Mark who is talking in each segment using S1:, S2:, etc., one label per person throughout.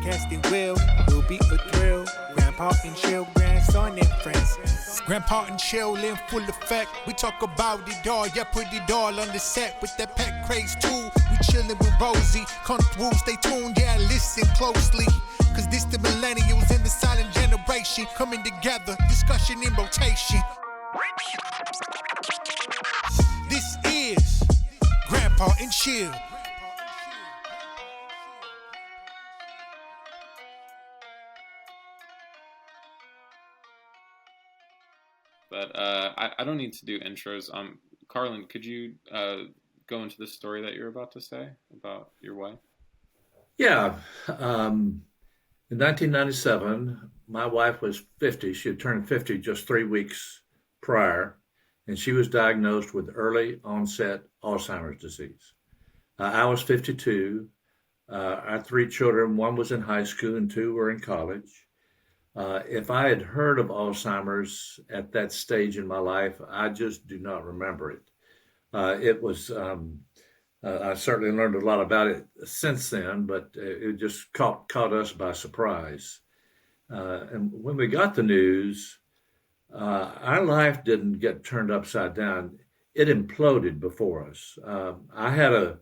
S1: podcasting will be a thrill. Grandpa and chill, grandson and friends. Grandpa and chill in full effect. We talk about it all, yeah, put it all on the set with that pet craze too. We chillin' with Rosie, come through, stay tuned, yeah, listen closely. Cause this the millennials and the silent generation coming together, discussion in rotation. This is Grandpa and Chill.
S2: But I don't need to do intros. Carlen, could you go into the story that you're about to say about your wife?
S3: Yeah. In 1997, my wife was 50. She had turned 50 just 3 weeks prior, and she was diagnosed with early onset Alzheimer's disease. I was 52. Our 3 children, one was in high school and 2 were in college. If I had heard of Alzheimer's at that stage in my life, I just do not remember it. I certainly learned a lot about it since then, but it just caught us by surprise. And when we got the news, our life didn't get turned upside down. It imploded before us. I had a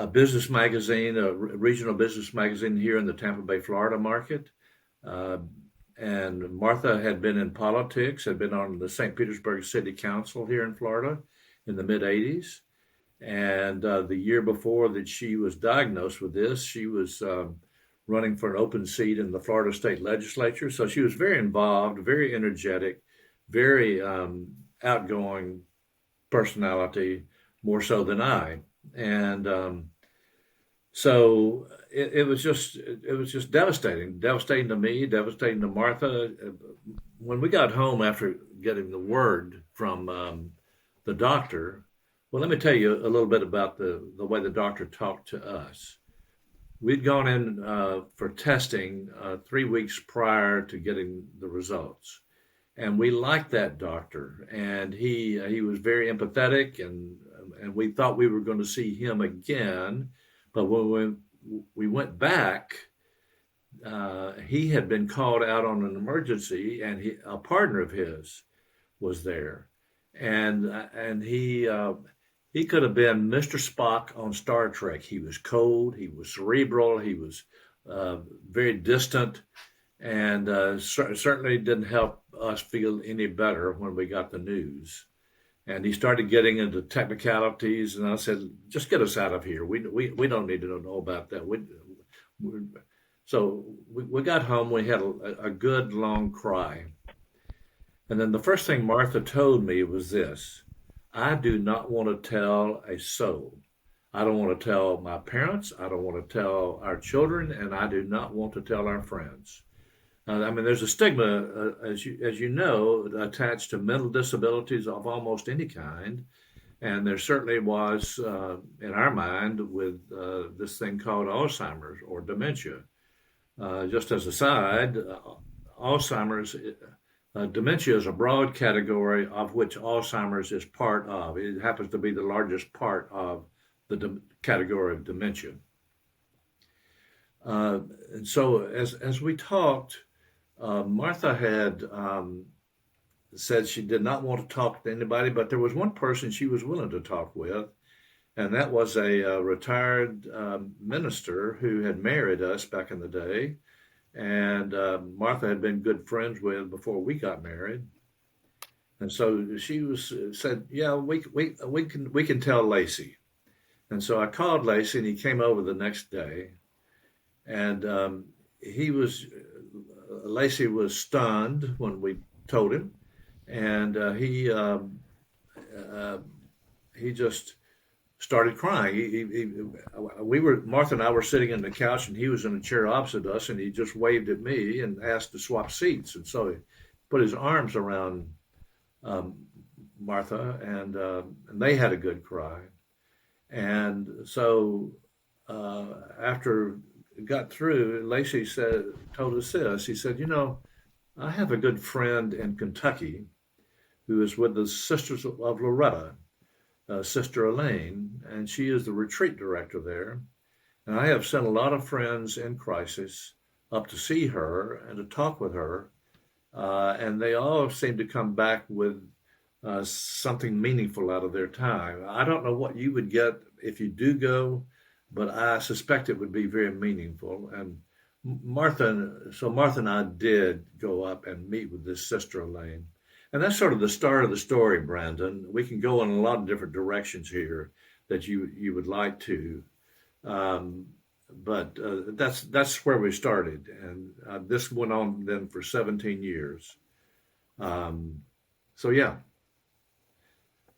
S3: business magazine, a regional business magazine here in the Tampa Bay, Florida market. And Martha had been in politics, had been on the St. Petersburg City Council here in Florida in the mid-'80s. And the year before that she was diagnosed with this, she was running for an open seat in the Florida State Legislature. So she was very involved, very energetic, very outgoing personality, more so than I. And so it was just devastating to me, devastating to Martha. When we got home after getting the word from the doctor, well, let me tell you a little bit about the way the doctor talked to us. We'd gone in for testing 3 weeks prior to getting the results. And we liked that doctor. And he was very empathetic, and we thought we were going to see him again. But when we went back, he had been called out on an emergency, and a partner of his was there. And he could have been Mr. Spock on Star Trek. He was cold, he was cerebral, he was very distant, and certainly didn't help us feel any better when we got the news. And he started getting into technicalities, and I said, just get us out of here. We don't need to know about that. So we got home, we had a good long cry. And then the first thing Martha told me was this: I do not want to tell a soul. I don't want to tell my parents. I don't want to tell our children, and I do not want to tell our friends. There's a stigma, as you know, attached to mental disabilities of almost any kind, and there certainly was in our mind with this thing called Alzheimer's or dementia. Just as a side, Alzheimer's. Dementia is a broad category of which Alzheimer's is part of. It happens to be the largest part of the category of dementia. And so as we talked, Martha had said she did not want to talk to anybody, but there was one person she was willing to talk with, and that was a retired minister who had married us back in the day. And Martha had been good friends with before we got married, and so she said, "Yeah, we can tell Lacey." And so I called Lacey, and he came over the next day, and Lacey was stunned when we told him, and he just started crying. Martha and I were sitting on the couch, and he was in a chair opposite us, and he just waved at me and asked to swap seats. And so he put his arms around Martha, and they had a good cry. And so after it got through, Lacey told us this. He said, I have a good friend in Kentucky who is with the Sisters of Loretta, Sister Elaine, and she is the retreat director there. And I have sent a lot of friends in crisis up to see her and to talk with her, and they all seem to come back with something meaningful out of their time. I don't know what you would get if you do go, but I suspect it would be very meaningful. And Martha and I did go up and meet with this sister Elaine. And that's sort of the start of the story, Brandon. We can go in a lot of different directions here that you would like to. Um, but that's where we started, and this went on then for 17 years. Um, so yeah,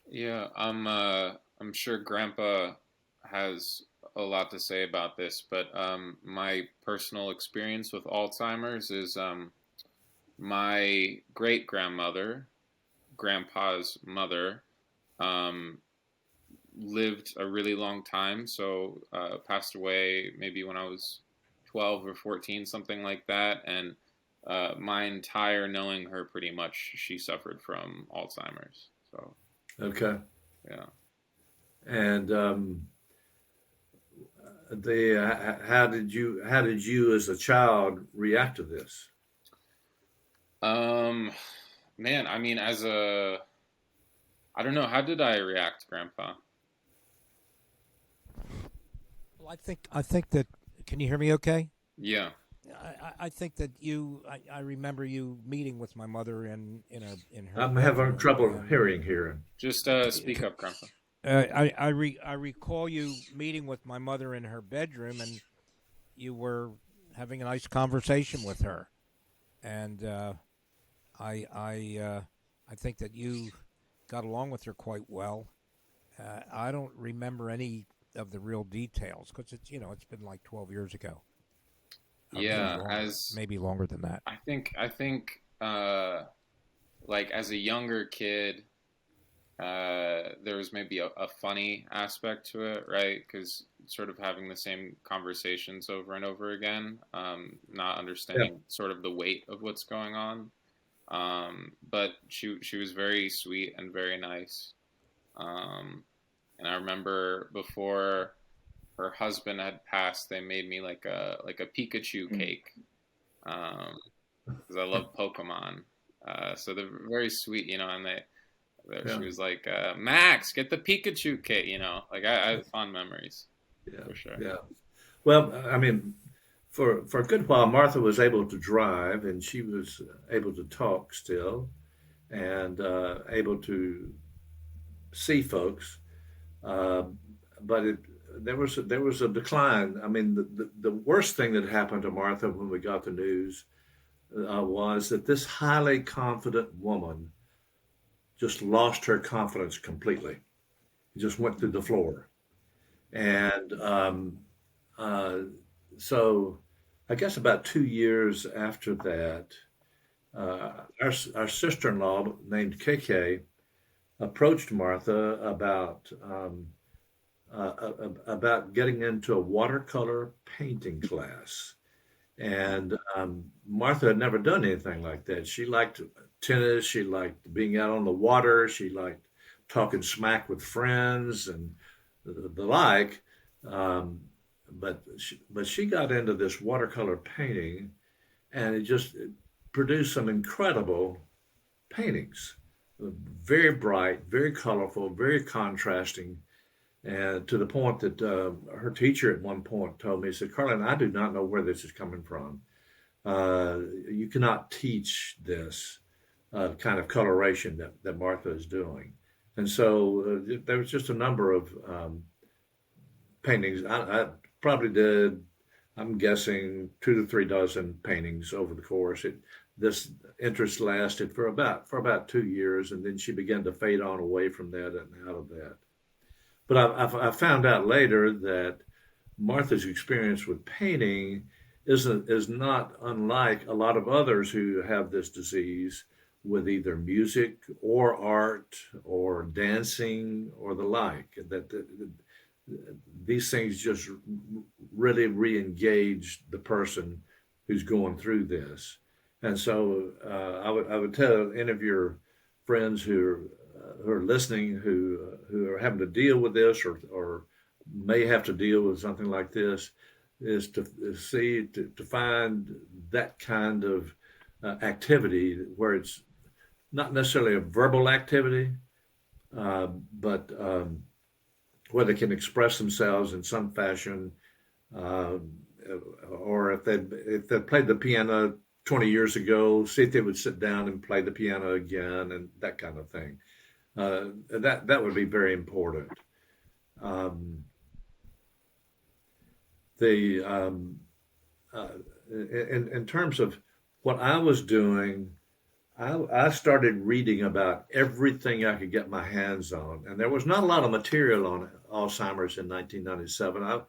S2: Yeah, I'm sure Grandpa has a lot to say about this, but my personal experience with Alzheimer's is my great grandmother, Grandpa's mother, um, lived a really long time, so passed away maybe when I was 12 or 14, something like that, and my entire knowing her, pretty much, she suffered from Alzheimer's. So
S3: okay.
S2: yeah.
S3: And the how did you as a child react to this?
S2: Um, Man, I mean, I don't know, how did I react, Grandpa?
S4: Well, I think that. Can you hear me? Okay.
S2: Yeah.
S4: I think that I remember you meeting with my mother in her
S3: I'm having
S4: bedroom,
S3: trouble
S4: and
S3: hearing here.
S2: Just speak up, Grandpa.
S4: I recall you meeting with my mother in her bedroom, and you were having a nice conversation with her, and I I I think that you got along with her quite well. I don't remember any of the real details because it's been like 12 years ago, or
S2: Yeah, as
S4: maybe longer than that.
S2: I think like as a younger kid, there was maybe a funny aspect to it, right? Because sort of having the same conversations over and over again, not
S3: Yeah.
S2: understanding sort of the weight of what's going on. But she was very sweet and very nice. Um, and I remember before her husband had passed, they made me like a Pikachu cake, because I love Pokemon. So they're very sweet, and
S3: Yeah.
S2: she was like, Max, get the Pikachu kit, Like I have fond memories
S3: Yeah.
S2: for sure.
S3: Yeah. Well, I mean, for a good while, Martha was able to drive, and she was able to talk still, and able to see folks. Uh, but there was a decline. I mean, the worst thing that happened to Martha when we got the news was that this highly confident woman just lost her confidence completely. It just went through the floor, and uh, so I guess about 2 years after that, our sister-in-law named KK approached Martha about getting into a watercolor painting class. And Martha had never done anything like that. She liked tennis. She liked being out on the water. She liked talking smack with friends and the like. Um, but she got into this watercolor painting, and it produced some incredible paintings. Very bright, very colorful, very contrasting, and to the point that her teacher at one point told me, he said, Carlen, I do not know where this is coming from. You cannot teach this kind of coloration that Martha is doing. And so there was just a number of paintings. I probably did, I'm guessing, 2 to 3 dozen paintings over the course. This interest lasted for about 2 years, and then she began to fade on away from that and out of that. But I found out later that Martha's experience with painting is not unlike a lot of others who have this disease with either music or art or dancing or the like. That these things just really re-engage the person who's going through this. And so I would tell any of your friends who are listening who are having to deal with this or may have to deal with something like this is to find that kind of activity where it's not necessarily a verbal activity, but where they can express themselves in some fashion, uh, or if they played the piano 20 years ago, see if they would sit down and play the piano again and that kind of thing. That would be very important. Um, the uh, in terms of what I was doing, I started reading about everything I could get my hands on, and there was not a lot of material on Alzheimer's in 1997.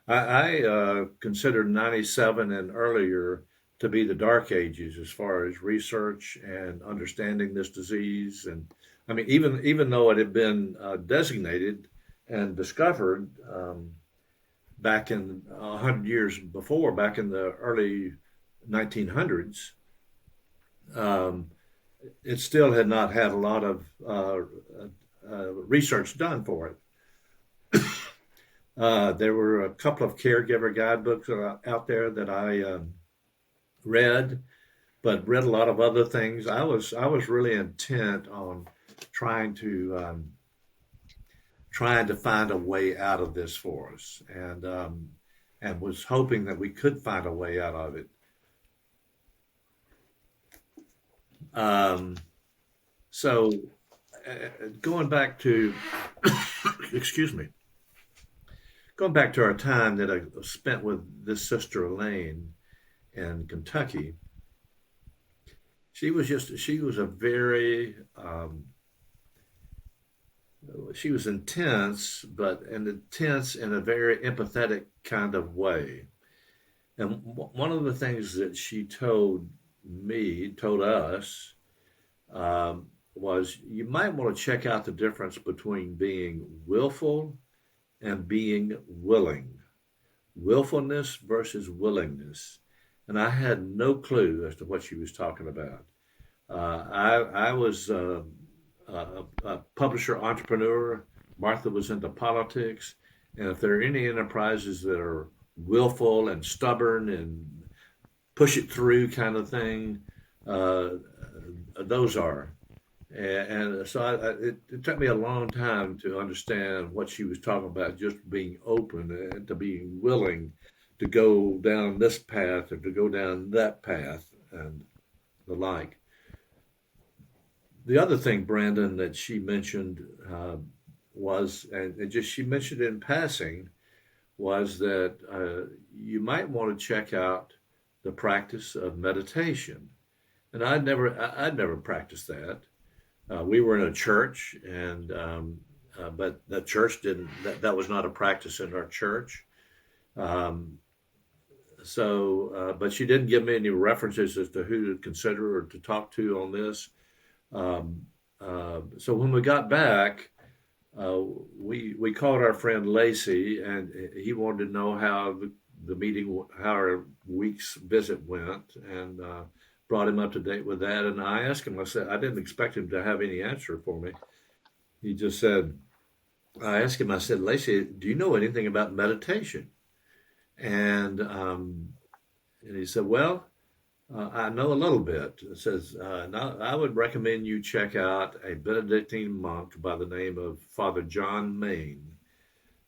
S3: I considered 97 and earlier to be the dark ages as far as research and understanding this disease. And I mean, even though it had been designated and discovered back in 100 years before, back in the early 1900s, um, it still had not had a lot of research done for it. There were a couple of caregiver guidebooks out there that I read, but read a lot of other things. I was really intent on trying to trying to find a way out of this for us, and was hoping that we could find a way out of it. Um, so going back to excuse me, going back to our time that I spent with this sister Elaine in Kentucky, she was a very she was intense, but intense in a very empathetic kind of way. And one of the things that she told us, was you might want to check out the difference between being willful and being willing. Willfulness versus willingness. And I had no clue as to what she was talking about. I was a publisher entrepreneur. Martha was into politics. And if there are any enterprises that are willful and stubborn and push it through kind of thing, uh, those are. And so it took me a long time to understand what she was talking about, just being open and to being willing to go down this path or to go down that path and the like. The other thing, Brandon, that she mentioned was, and just she mentioned it in passing, was that you might want to check out the practice of meditation. And I'd never practiced that. We were in a church, and but the church didn't. That was not a practice in our church. Um, but she didn't give me any references as to who to consider or to talk to on this. Um, so when we got back, uh, we called our friend Lacey, and he wanted to know how the meeting, how our week's visit went, and brought him up to date with that. And I asked him, I said, I didn't expect him to have any answer for me. He just said, I asked him, I said, Lacey, do you know anything about meditation? And and he said, well, I know a little bit. It says, now I would recommend you check out a Benedictine monk by the name of Father John Main.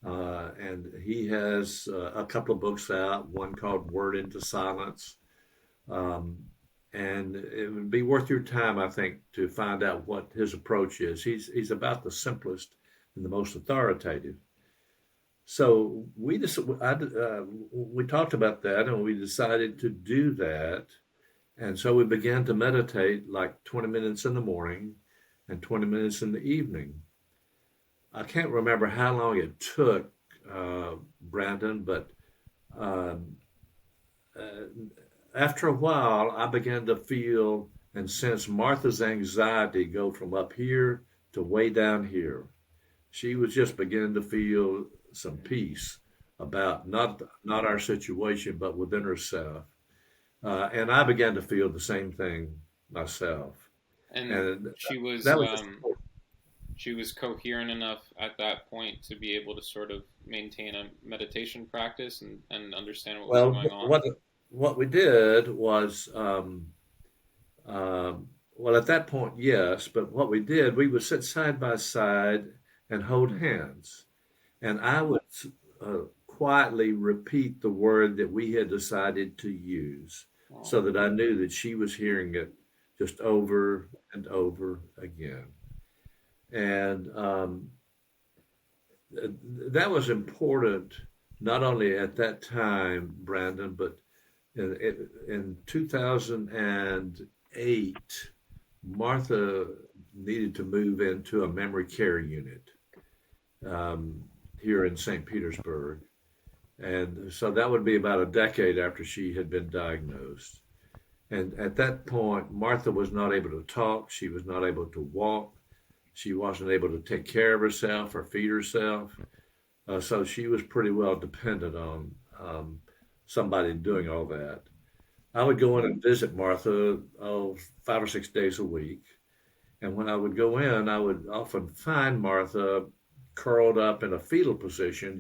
S3: And he has a couple of books out, one called Word into Silence. Um, and it would be worth your time, I think, to find out what his approach is. He's about the simplest and the most authoritative. So we talked about that, and we decided to do that. And so we began to meditate like 20 minutes in the morning and 20 minutes in the evening. I can't remember how long it took, Brandon, but um, uh, after a while, I began to feel and sense Martha's anxiety go from up here to way down here. She was just beginning to feel some peace about not our situation, but within herself. And I began to feel the same thing myself.
S2: And
S3: And
S2: she was
S3: that was just
S2: she was coherent enough at that point to be able to sort of maintain a meditation practice and understand what was
S3: Well,
S2: going on?
S3: what we did was, well, at that point, yes, but what we did, we would sit side by side and hold hands, and I would quietly repeat the word that we had decided to use,
S2: Oh,
S3: so that I knew that she was hearing it just over and over again. And that was important, not only at that time, Brandon, but in 2008, Martha needed to move into a memory care unit um, here in St. Petersburg. And so that would be about a decade after she had been diagnosed. And at that point, Martha was not able to talk. She was not able to walk. She wasn't able to take care of herself or feed herself. So she was pretty well dependent on somebody doing all that. I would go in and visit Martha 5 or 6 days a week. And when I would go in, I would often find Martha curled up in a fetal position,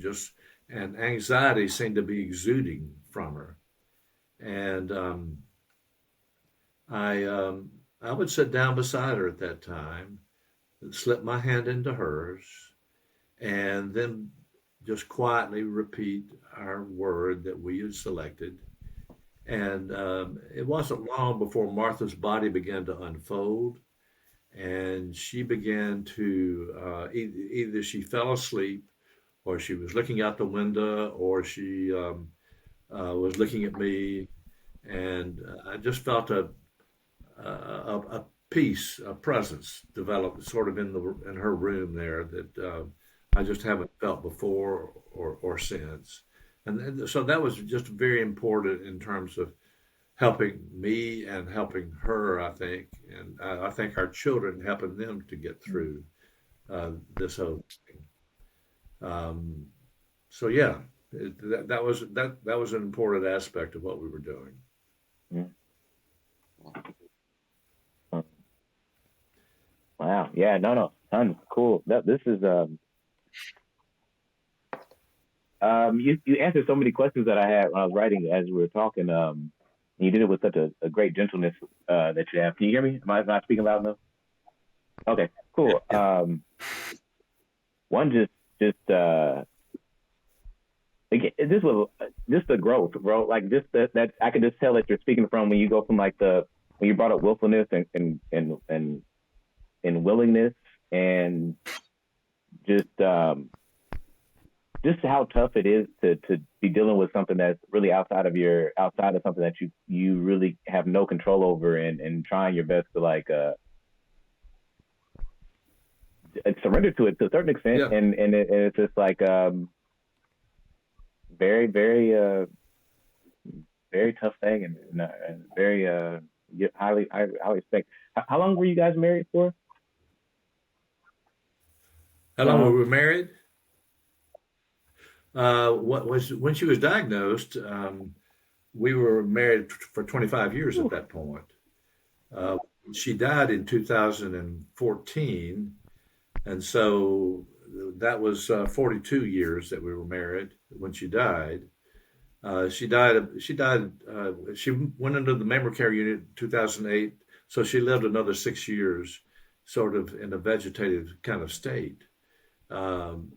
S3: and anxiety seemed to be exuding from her. And I would sit down beside her at that time, and slip my hand into hers, and then just quietly repeat our word that we had selected. And it wasn't long before Martha's body began to unfold, and she began to either she fell asleep, or she was looking out the window, or she was looking at me, and I just felt a peace, a presence develop sort of in her room there that I just haven't felt before or since. And so that was just very important in terms of helping me and helping her, I think, and I think our children helping them to get through this whole thing. Um, so yeah, that was an important aspect of what we were doing.
S5: Mm. Wow. Yeah. No. No. Tons. Cool. This is you answered so many questions that I had when I was writing as we were talking. You did it with such a great gentleness that you have. Can you hear me? Am I not speaking loud enough? Okay. Cool. One just again, this was just the growth, bro. Like just that I could just tell that you're speaking from when you go from like when you brought up willfulness and willingness and just how tough it is to be dealing with something that's really outside of something that you really have no control over and trying your best to like surrender to it to a certain extent.
S3: Yeah.
S5: And it's just like very very very tough thing and very highly respect. How long were you guys married for?
S3: How long were we married? What was when she was diagnosed? We were married for 25 years at that point. Uh, she died in 2014, and so that was 42 years that we were married when she died. She died. She died. She went into the memory care unit in 2008, so she lived another 6 years, sort of in a vegetative kind of state. In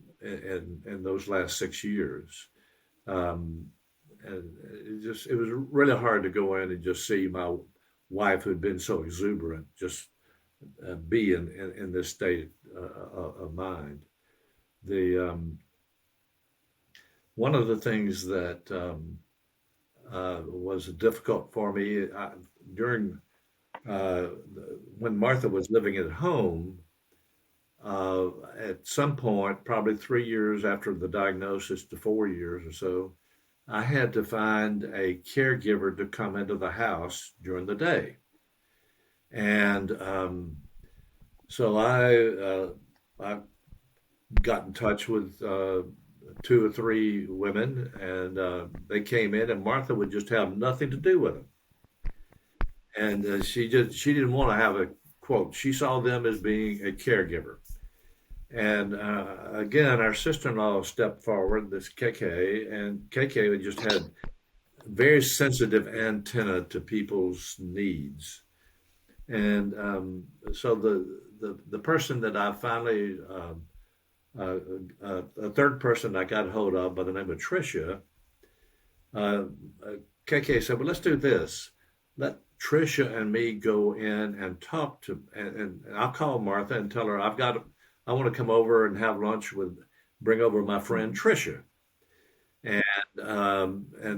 S3: those last 6 years. And it was really hard to go in and just see my wife, who'd been so exuberant, just be in this state of mind. The One of the things that was difficult for me during when Martha was living at home, at some point, probably 3 years after the diagnosis to 4 years or so, I had to find a caregiver to come into the house during the day. And so I got in touch with two or three women, and they came in, and Martha would just have nothing to do with them. And she didn't want to have a quote. She saw them as being a caregiver. And again, our sister-in-law stepped forward, this KK, and KK just had very sensitive antenna to people's needs. And so the person that I finally, uh, a third person I got hold of by the name of Tricia, uh, KK said, well, let's do this. Let Tricia and me go in and talk to, and I'll call Martha and tell her I want to come over and have lunch bring over my friend Tricia. And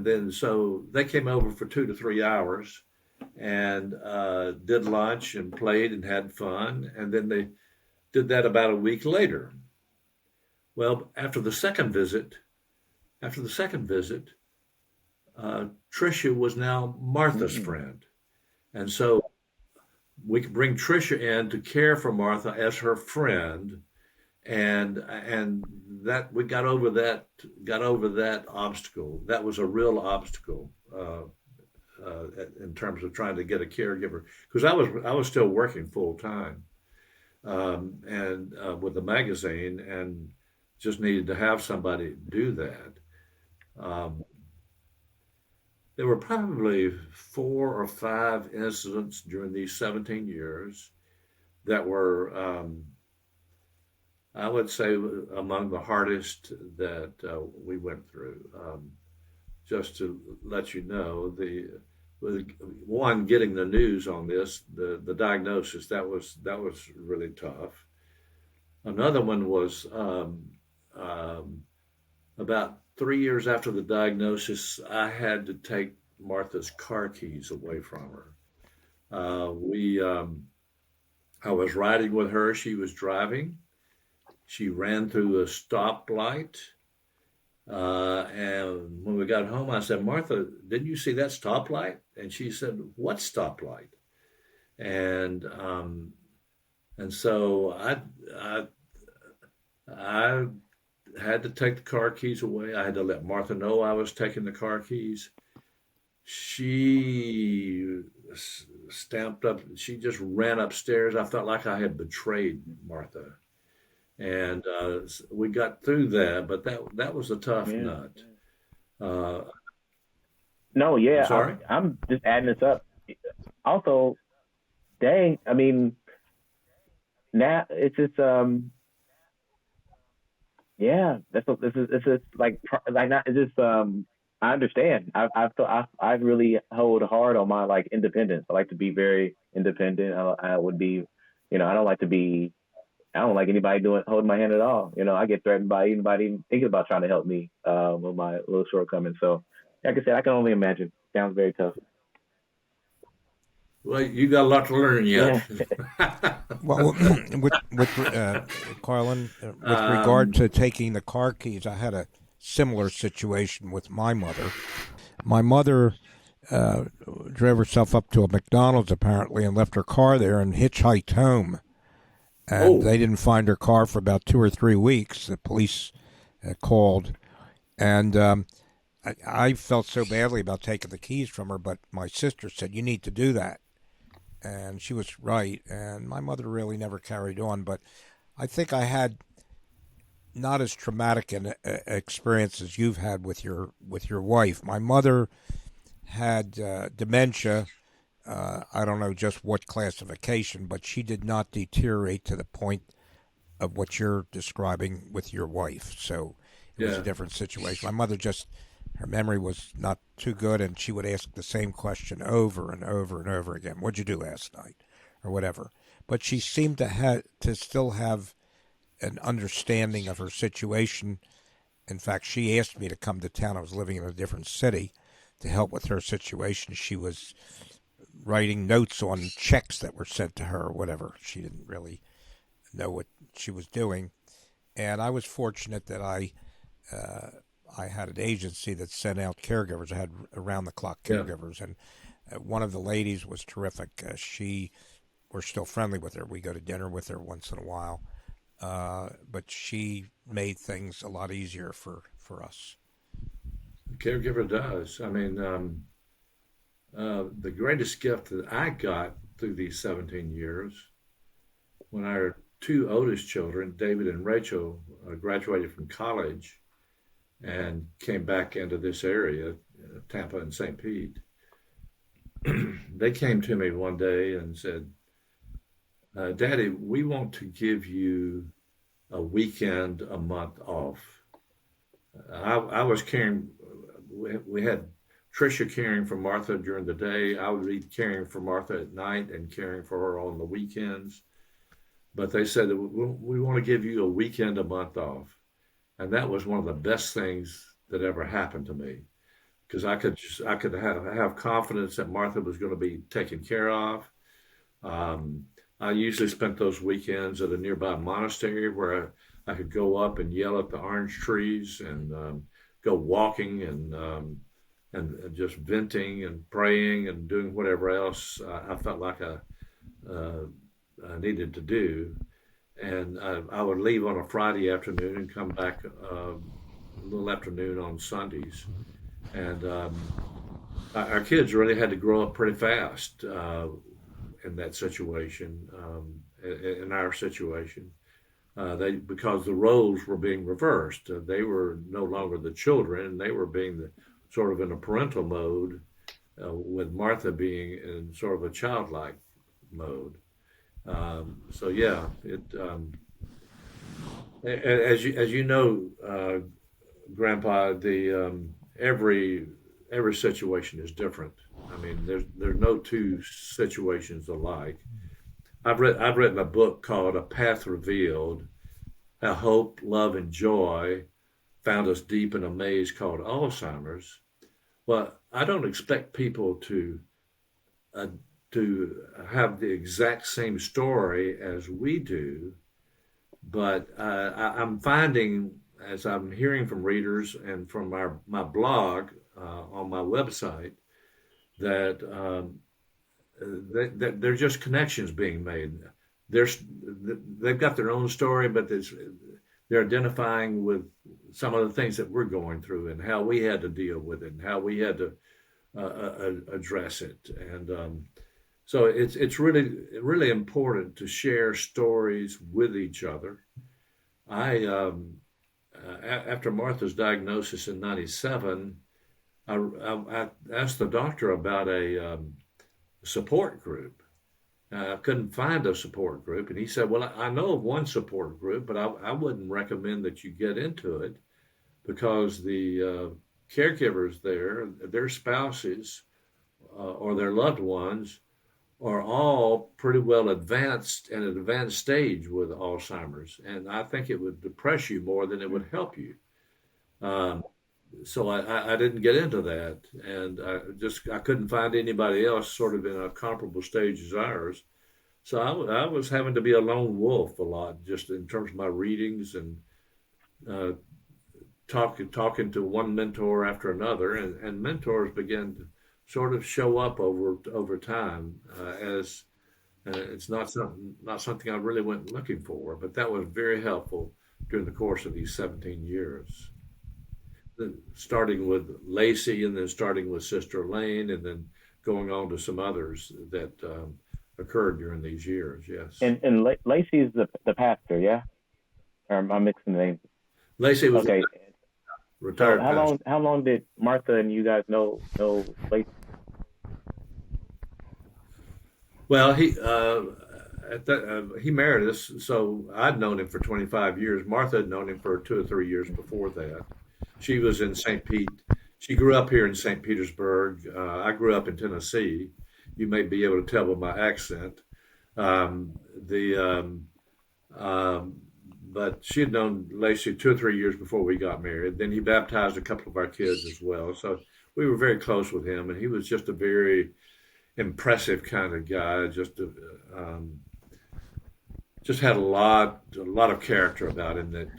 S3: then so they came over for 2 to 3 hours and did lunch and played and had fun. And then they did that about a week later. Well, after the second visit, Tricia was now Martha's friend. And so we could bring Tricia in to care for Martha as her friend. And that we got over that obstacle. That was a real obstacle in terms of trying to get a caregiver because I was still working full time and with the magazine and just needed to have somebody do that. Um, there were probably 4 or 5 incidents during these 17 years that were, I would say, among the hardest that we went through. Just to let you know, one getting the news on this, the diagnosis that was really tough. Another one was about 3 years after the diagnosis, I had to take Martha's car keys away from her. We I was riding with her; she was driving. She ran through a stoplight. And when we got home, I said, Martha, didn't you see that stoplight? And she said, what stoplight? And so I had to take the car keys away. I had to let Martha know I was taking the car keys. She stamped up. She just ran upstairs. I felt like I had betrayed Martha. And we got through that, but that was a tough
S5: Yeah.
S3: nut. Uh,
S5: No, yeah,
S3: sorry?
S5: I'm just adding this up. Also, dang, I mean, now it's just yeah, this is like not it's just I understand. I really hold hard on my like independence. I like to be very independent. I would be, I don't like to be. I don't like anybody holding my hand at all. I get threatened by anybody even thinking about trying to help me with my little shortcomings. So, like I said, I can only imagine. Sounds very tough.
S3: Well, you got a lot to learn yet.
S5: Yeah.
S4: Well, with Carlin, with regard
S3: um,
S4: to taking the car keys, I had a similar situation with my mother. My mother drove herself up to a McDonald's apparently and left her car there and hitchhiked home. And
S3: oh,
S4: they didn't find her car for about 2 or 3 weeks. The police called, and I felt so badly about taking the keys from her. But my sister said, "You need to do that," and she was right. And my mother really never carried on. But I think I had not as traumatic an experience as you've had with your wife. My mother had dementia. I don't know just what classification, but she did not deteriorate to the point of what you're describing with your wife. So it was a
S3: yeah.
S4: different situation. My mother just, her memory was not too good, and she would ask the same question over and over and over again. What'd you do last night? Or whatever. But she seemed to still have an understanding of her situation. In fact, she asked me to come to town. I was living in a different city to help with her situation. She was writing notes on checks that were sent to her or whatever. She didn't really know what she was doing. And I was fortunate that I had an agency that sent out caregivers. I had around the clock
S3: Yeah.
S4: caregivers, and one of the ladies was terrific. We're still friendly with her. We go to dinner with her once in a while. But she made things a lot easier for us.
S3: The caregiver does. I mean, the greatest gift that I got through these 17 years when our two oldest children, David and Rachel, graduated from college and came back into this area, Tampa and St. Pete. They came to me one day and said, Daddy, we want to give you a weekend a month off. I was caring, we had Tricia caring for Martha during the day. I would be caring for Martha at night and caring for her on the weekends. But they said that we want to give you a weekend a month off. And that was one of the best things that ever happened to me, because I could have confidence that Martha was going to be taken care of. I usually spent those weekends at a nearby monastery where I could go up and yell at the orange trees and go walking and just venting and praying and doing whatever else I felt like I needed to do. And I would leave on a Friday afternoon and come back a little afternoon on Sundays. And our kids really had to grow up pretty fast in that situation, in our situation. Because the roles were being reversed. They were no longer the children. They were being sort of in a parental mode, with Martha being in sort of a childlike mode. So yeah, as you know, Grandpa, every situation is different. I mean, there's no two situations alike. I've written a book called A Path Revealed, How Hope, Love, and Joy Found Us Deep in a Maze Called Alzheimer's. Well, I don't expect people to have the exact same story as we do, but I'm finding, as I'm hearing from readers and from my blog on my website, that there's just connections being made. They've got their own story, but they're identifying with some of the things that we're going through and how we had to deal with it and how we had to address it. And so it's really important to share stories with each other. After Martha's diagnosis in '97, I asked the doctor about a support group. I couldn't find a support group. And he said, well, I know of one support group, but I wouldn't recommend that you get into it, because the caregivers there, their spouses or their loved ones are all pretty well advanced in an advanced stage with Alzheimer's. And I think it would depress you more than it would help you. So I didn't get into that, and I couldn't find anybody else sort of in a comparable stage as ours. So I was having to be a lone wolf a lot, just in terms of my readings and talking to one mentor after another, and mentors began to sort of show up over time as it's not something I really went looking for, but that was very helpful during the course of these 17 years. Starting with Lacey, and then starting with Sister Elaine, and then going on to some others that occurred during these years. Yes.
S5: And Lacey's the pastor, yeah? Or am I mixing the names?
S3: Lacey was
S5: okay.
S3: Retired.
S5: So how long did Martha and you guys know Lacey?
S3: Well, he married us, so I'd known him for 25 years. Martha had known him for 2 or 3 years before that. She was in St. Pete. She grew up here in St. Petersburg. I grew up in Tennessee. You may be able to tell by my accent. But she had known Lacey 2 or 3 years before we got married. Then he baptized a couple of our kids as well. So we were very close with him, and he was just a very impressive kind of guy. Just had a lot of character about him that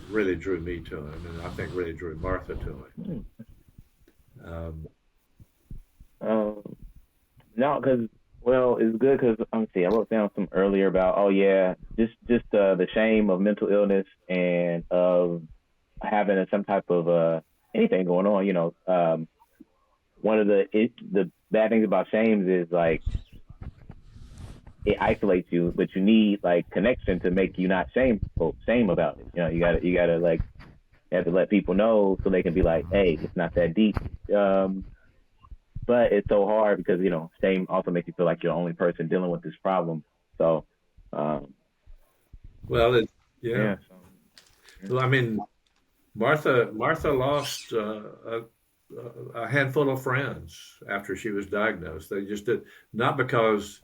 S3: really drew me to him, and I think really drew Martha to him.
S5: No, because it's good, because let me see. I wrote down some earlier about just the shame of mental illness and of having some type of anything going on. You know, one of the bad things about shames is like it isolates you, but you need like connection to make you not shame about it. You gotta like you have to let people know so they can be like, hey, it's not that deep. Um, but it's so hard because shame also makes you feel like you're the only person dealing with this problem. So, um,
S3: Well, yeah.
S5: yeah. So, yeah.
S3: Well, I mean, Martha lost a handful of friends after she was diagnosed. They just did not because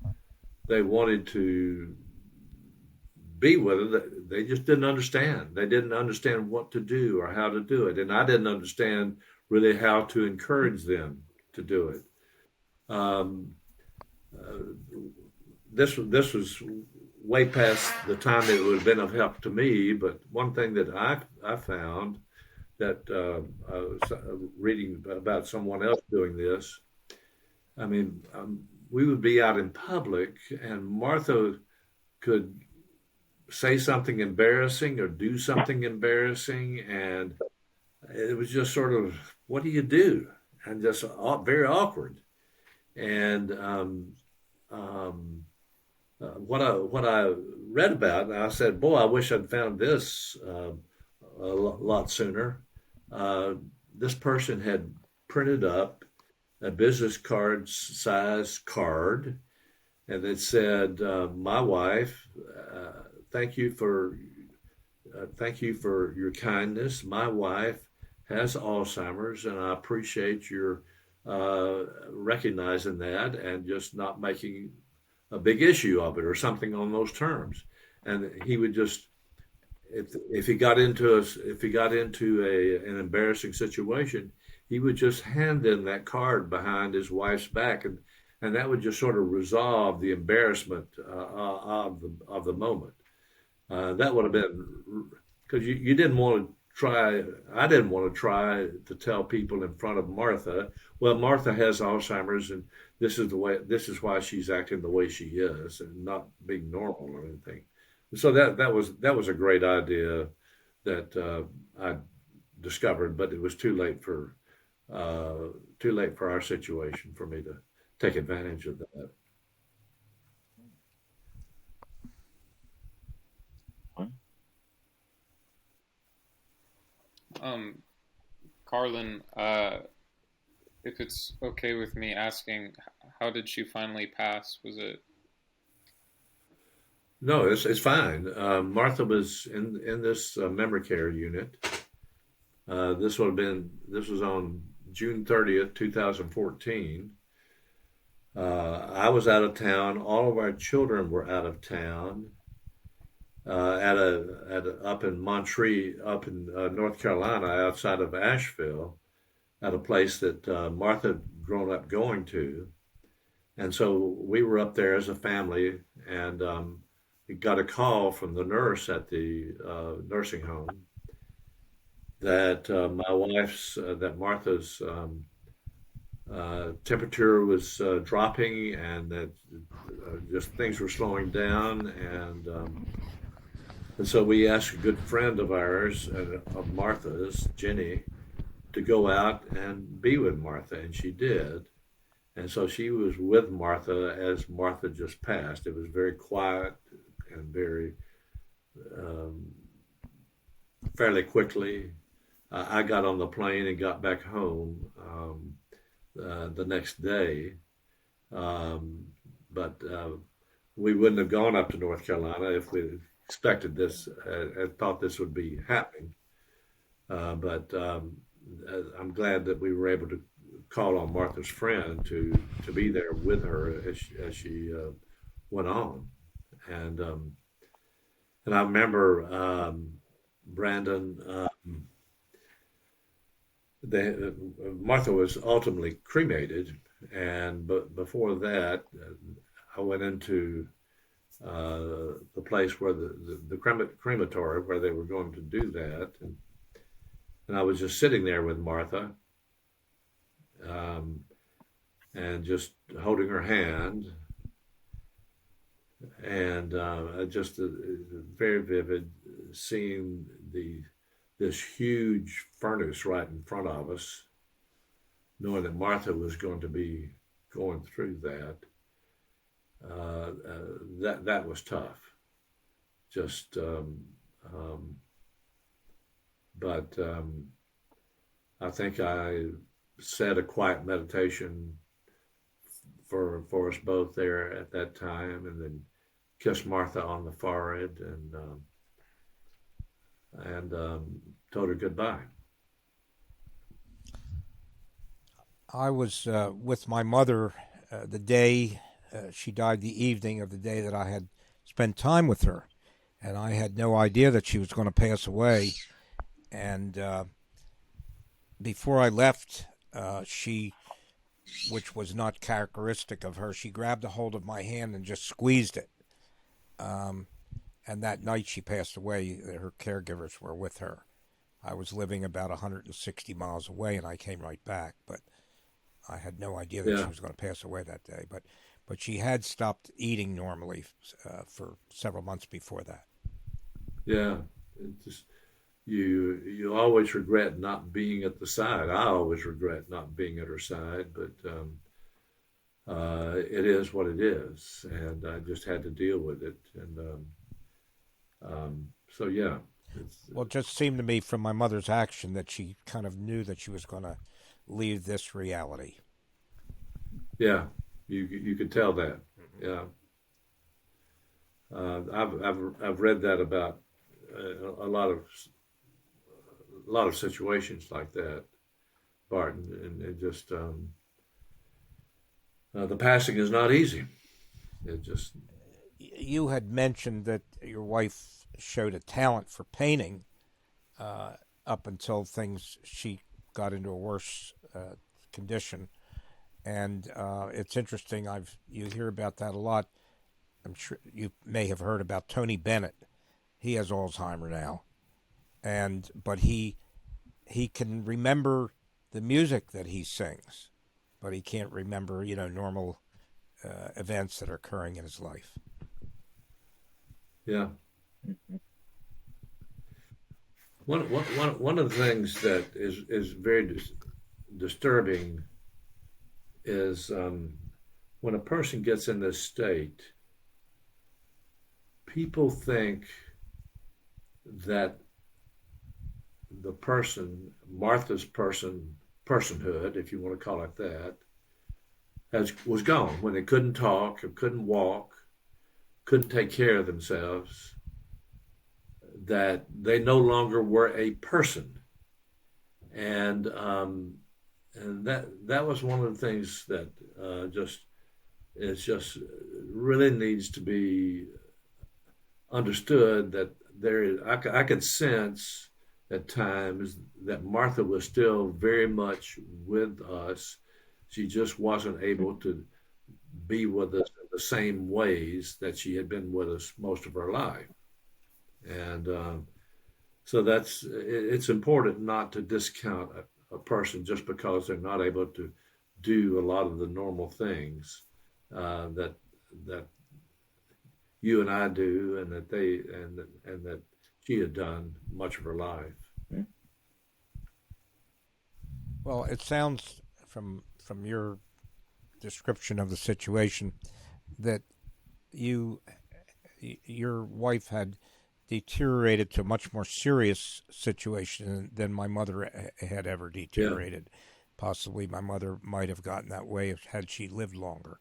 S3: they wanted to be with her. They just didn't understand. They didn't understand what to do or how to do it, and I didn't understand really how to encourage them to do it. Um, uh, this was way past the time it would have been of help to me. But one thing that I found that I was reading about someone else doing this. I mean, we would be out in public, and Martha could say something embarrassing or do something embarrassing, and it was just sort of, what do you do? And just very awkward. And um, what I read about, and I said, boy, I wish I'd found this a lot sooner. Uh, this person had printed up a business card size card, and it said, "My wife, thank you for thank you for your kindness. My wife has Alzheimer's, and I appreciate your recognizing that and just not making a big issue of it or something on those terms." And he would just, if he got into an embarrassing situation, he would just hand them that card behind his wife's back, and that would just sort of resolve the embarrassment of the moment. That would have been, because you didn't want to try. I didn't want to try to tell people in front of Martha, well, Martha has Alzheimer's, and this is the way. This is why she's acting the way she is, and not being normal or anything. So that was a great idea that I discovered, but it was too late for our situation for me to take advantage of that.
S2: Um, Carlin, if it's okay with me asking, how did she finally pass? Was it?
S3: No, it's fine. Martha was in this memory care unit. This was on June 30th, 2014. I was out of town. All of our children were out of town. Up in Monterey, up in North Carolina, outside of Asheville, at a place that Martha had grown up going to, and so we were up there as a family, and we got a call from the nurse at the nursing home that that Martha's temperature was dropping, and that just things were slowing down, and so we asked a good friend of ours, of Martha's, Jenny, to go out and be with Martha, and she did. And so she was with Martha as Martha just passed. It was very quiet and very um, fairly quickly. I got on the plane and got back home the next day. But we wouldn't have gone up to North Carolina if we expected this and thought this would be happening. But I'm glad that we were able to call on Martha's friend to be there with her as she went on. And and I remember Brandon. Martha was ultimately cremated, and but before that, I went into the place where the crematory where they were going to do that, and I was just sitting there with Martha, um, and just holding her hand, and just very vivid seeing this huge furnace right in front of us, knowing that Martha was going to be going through that. that was tough. Just, but I think I said a quiet meditation for us both there at that time, and then kissed Martha on the forehead and told her goodbye.
S4: I was with my mother the day she died, the evening of the day that I had spent time with her, and I had no idea that she was going to pass away. And before I left, she, which was not characteristic of her, she grabbed a hold of my hand and just squeezed it. And that night she passed away. Her caregivers were with her. I was living about 160 miles away, and I came right back. But I had no idea that she was going to pass away that day. But she had stopped eating normally for several months before that.
S3: Yeah, it just you always regret not being at the side. I always regret not being at her side, but it is what it is, and I just had to deal with it. And so yeah.
S4: Well, it just seemed to me from my mother's action that she kind of knew that she was going to leave this reality.
S3: Yeah, you could tell that. Yeah, I've read that about a lot of situations like that, Barton, and it just the passing is not easy. It just.
S4: You had mentioned that your wife showed a talent for painting up until she got into a worse condition, and it's interesting. You hear about that a lot. I'm sure you may have heard about Tony Bennett. He has Alzheimer now, but he can remember the music that he sings, but he can't remember normal events that are occurring in his life.
S3: Yeah. One of the things that is very disturbing is when a person gets in this state, people think that the person, Martha's personhood, if you want to call it that, was gone when they couldn't talk or couldn't walk, couldn't take care of themselves, that they no longer were a person. And that was one of the things that just really needs to be understood, that I could sense at times that Martha was still very much with us. She just wasn't able to be with us in the same ways that she had been with us most of her life. And so it's important not to discount a person just because they're not able to do a lot of the normal things that you and I do, and that she had done much of her life.
S4: Well, it sounds from your description of the situation that your wife had deteriorated to a much more serious situation than my mother had ever deteriorated. Yeah. Possibly my mother might have gotten that way had she lived longer,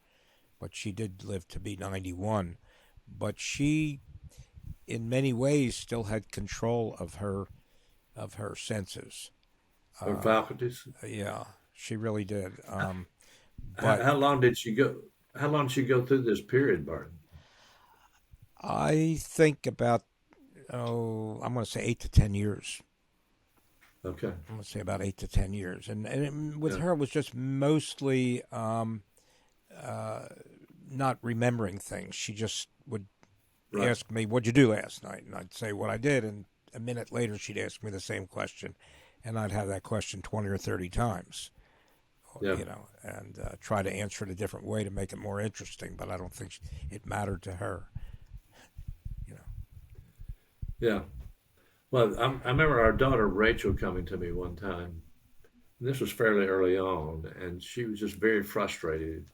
S4: but she did live to be 91. But she, in many ways, still had control of her senses.
S3: Her faculties?
S4: Yeah, she really did.
S3: But how long did she go? How long did she go through this period, Barton?
S4: I think about, I'm going to say 8 to 10 years.
S3: Okay.
S4: I'm going to say about 8 to 10 years. And with her, it was just mostly not remembering things. She just would ask me, "What'd you do last night?" And I'd say what I did. And a minute later, she'd ask me the same question. And I'd have that question 20 or 30 times.
S3: Yeah.
S4: And try to answer it a different way to make it more interesting. But I don't think it mattered to her.
S3: Yeah. Well, I remember our daughter Rachel coming to me one time. This was fairly early on, and she was just very frustrated.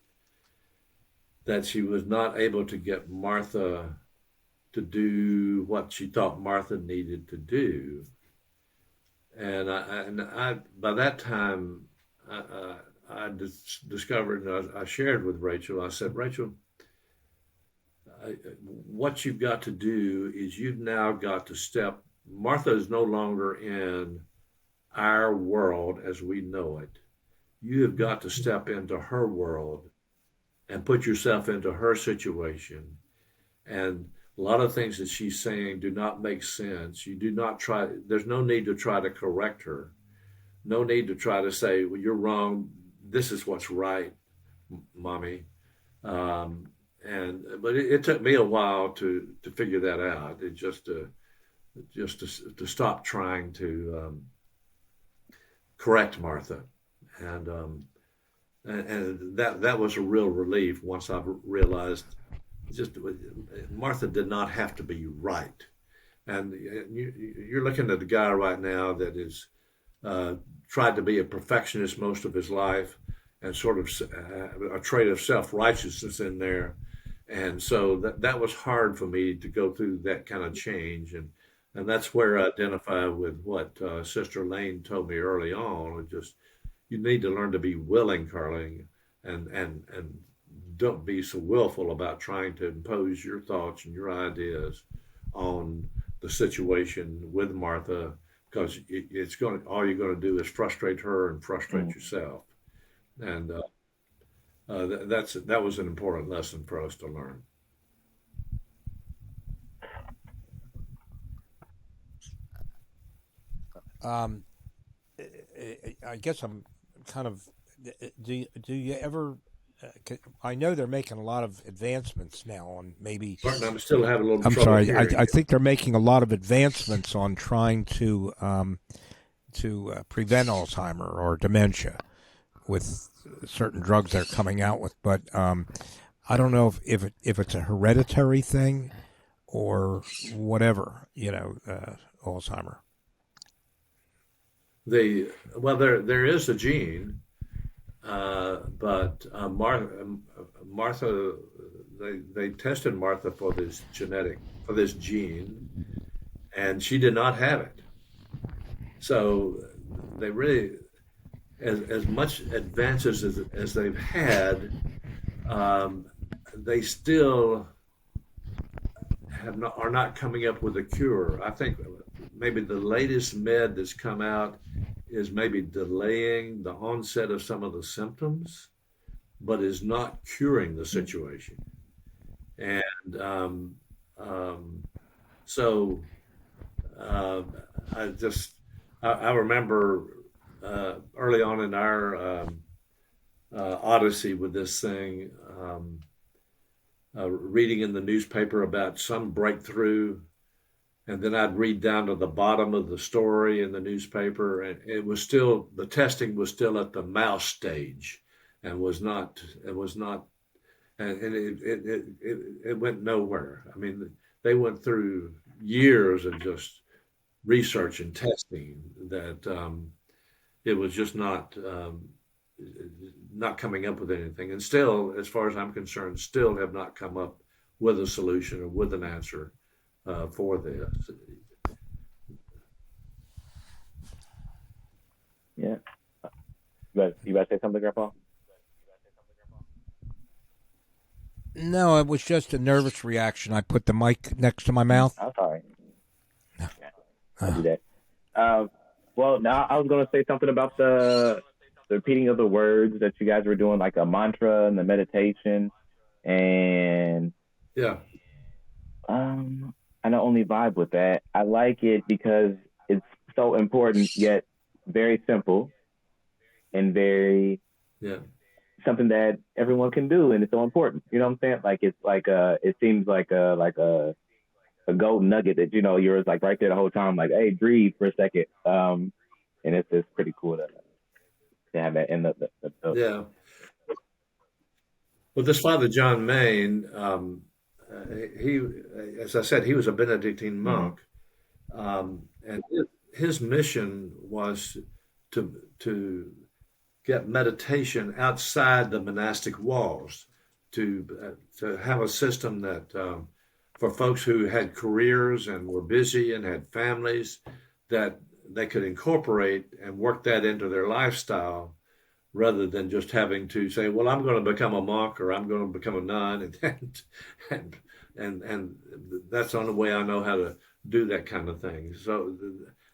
S3: that she was not able to get Martha to do what she thought Martha needed to do. And I by that time, I discovered, and I shared with Rachel. I said, Rachel, what you've got to do is you've now got to step. Martha is no longer in our world as we know it. You have got to step into her world and put yourself into her situation. And a lot of things that she's saying do not make sense. You do not try, there's no need to try to correct her. No need to try to say, well, you're wrong. This is what's right, mommy. But it took me a while to figure that out. It just to stop trying to correct Martha, and that was a real relief once I realized just Martha did not have to be right. And you're looking at a guy right now that is tried to be a perfectionist most of his life, and sort of a trait of self-righteousness in there. And so that was hard for me to go through that kind of change. And that's where I identify with what Sister Lane told me early on. Just you need to learn to be willing, Carling, and don't be so willful about trying to impose your thoughts and your ideas on the situation with Martha, because it's going all you're going to do is frustrate her and frustrate yourself. And that was an important lesson for us to learn.
S4: I guess I'm kind of. Do you ever? I know they're making a lot of advancements now on maybe.
S3: Martin, I'm still having a little
S4: I'm
S3: trouble
S4: sorry.
S3: hearing
S4: I
S3: you.
S4: think they're making a lot of advancements on trying to prevent Alzheimer or dementia with certain drugs they're coming out with. But I don't know if it's a hereditary thing or whatever. Alzheimer.
S3: There is a gene, but Martha, they tested Martha for this gene, and she did not have it. So they really, as much advances as they've had, they still are not coming up with a cure. I think maybe the latest med that's come out is maybe delaying the onset of some of the symptoms, but is not curing the situation. And so I remember early on in our odyssey with this thing, reading in the newspaper about some breakthrough, and then I'd read down to the bottom of the story in the newspaper, and the testing was still at the mouse stage, and it went nowhere. I mean, they went through years of just research and testing that it was just not coming up with anything. And still, as far as I'm concerned, still have not come up with a solution or with an answer for this.
S5: Yeah. You about to say something, Grandpa?
S4: No, it was just a nervous reaction. I put the mic next to my mouth.
S5: I'm sorry. I'll do that. Well, now I was going to say something about the repeating of the words that you guys were doing, like a mantra and the meditation. And
S3: Yeah.
S5: I not only vibe with that, I like it because it's so important, yet very simple and very something that everyone can do, and it's so important. You know what I'm saying? Like it's like it seems like a gold nugget that you're like right there the whole time. Like, hey, breathe for a second. And it's pretty cool to have that in the
S3: Yeah. Well, this Father John Main, he, as I said, he was a Benedictine monk, and his mission was to get meditation outside the monastic walls. to have a system that for folks who had careers and were busy and had families, that they could incorporate and work that into their lifestyle rather than just having to say, well, I'm going to become a monk or I'm going to become a nun, and that's the only way I know how to do that kind of thing. So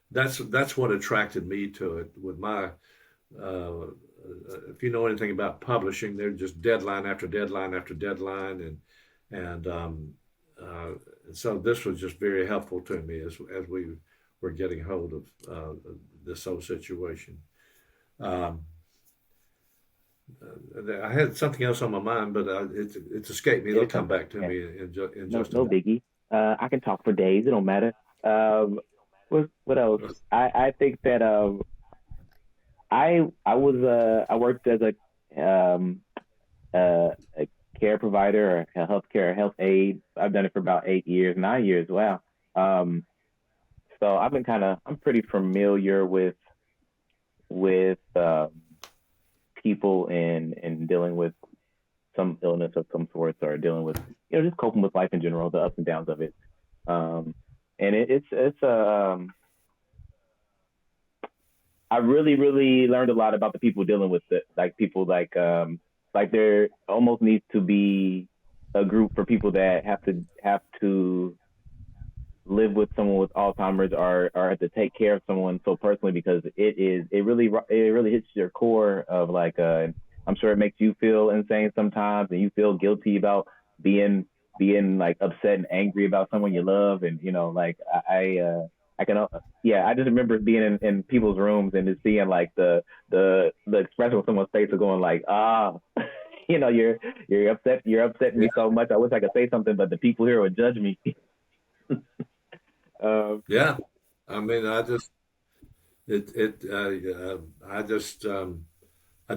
S3: that's what attracted me to it. With my, if you know anything about publishing, they're just deadline after deadline after deadline, and so this was just very helpful to me as we were getting hold of this whole situation. I had something else on my mind, but it's escaped me. It'll come back to me in just
S5: no biggie. I can talk for days. It don't matter. What else? I think that I worked as a care provider or a health aide. I've done it for about 9 years. Wow. So I'm pretty familiar with people and dealing with some illness of some sort, or dealing with, just coping with life in general, the ups and downs of it. And I really learned a lot about the people dealing with it. Like people like there almost needs to be a group for people that have to live with someone with Alzheimer's or have to take care of someone so personally, because it really hits your core of like, I'm sure it makes you feel insane sometimes, and you feel guilty about being like upset and angry about someone you love. And, like I just remember being in people's rooms and just seeing like the expression on someone's face of going like, you're upsetting me so much. I wish I could say something, but the people here would judge me.
S3: Yeah, I mean, I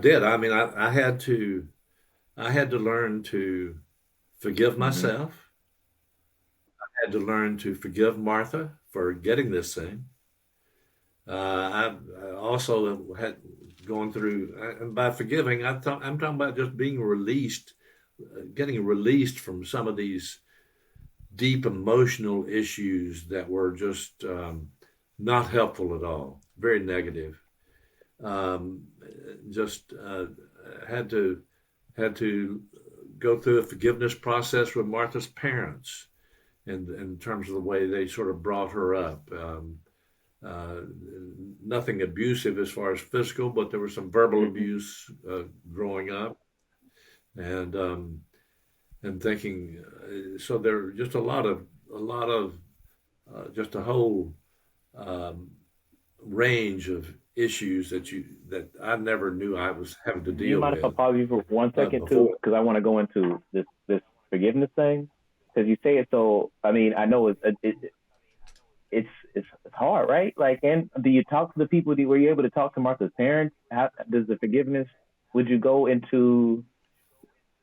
S3: did. I mean, I had to learn to forgive myself. I had to learn to forgive Martha for getting this thing. I also had gone through, and by forgiving, I'm talking about just being released, getting released from some of these deep emotional issues that were just not helpful at all, very negative. Just had to go through a forgiveness process with Martha's parents, in terms of the way they sort of brought her up. Nothing abusive as far as physical, but there was some verbal abuse growing up, and thinking. So there were just a lot of just a whole range of issues that I never knew I was having to deal with.
S5: Do you mind if I pause you for 1 second too? Because I want to go into this forgiveness thing. Because you say it so. I mean, I know it's hard, right? Like, and do you talk to the people? Were you able to talk to Martha's parents? How does the forgiveness? Would you go into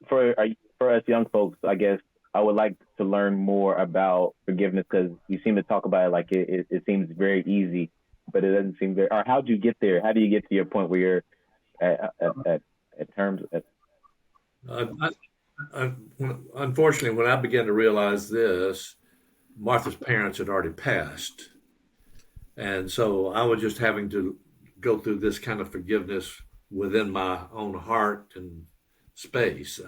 S5: for us young folks? I guess I would like to learn more about forgiveness, because you seem to talk about it like it seems very easy, but it doesn't seem very. Or how do you get there? How do you get to your point where you're at terms?
S3: Unfortunately, when I began to realize this, Martha's parents had already passed. And so I was just having to go through this kind of forgiveness within my own heart and space.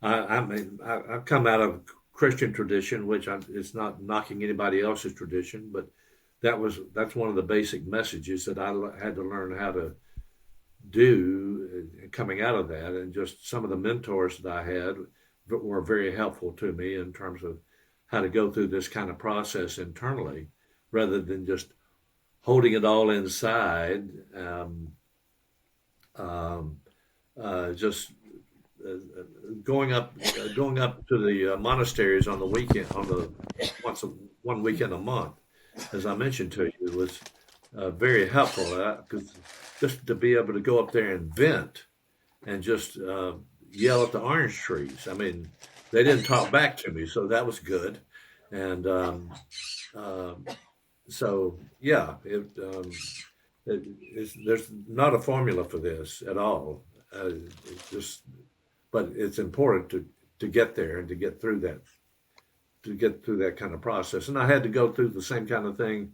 S3: I've come out of Christian tradition, which it's not knocking anybody else's tradition, but that's one of the basic messages that I had to learn how to do coming out of that. And just some of the mentors that I had were very helpful to me in terms of how to go through this kind of process internally, rather than just holding it all inside. Just going up to the monasteries on the weekend, one weekend a month, as I mentioned to you, was very helpful, because just to be able to go up there and vent and just yell at the orange trees. I mean, they didn't talk back to me, so that was good. And so, yeah, there's not a formula for this at all. It's just but it's important to get there and to get through that kind of process. And I had to go through the same kind of thing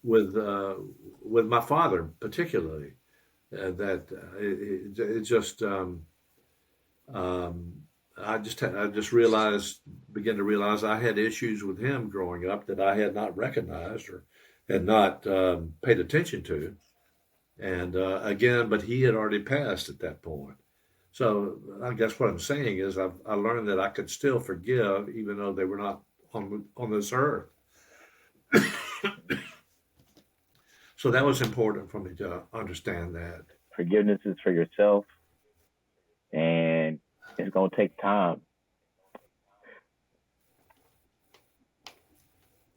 S3: with my father, particularly. It just began to realize I had issues with him growing up that I had not recognized or had not paid attention to. And again, but he had already passed at that point. So I guess what I'm saying is I learned that I could still forgive even though they were not on this earth. So that was important for me to understand that.
S5: Forgiveness is for yourself, and it's going to take time.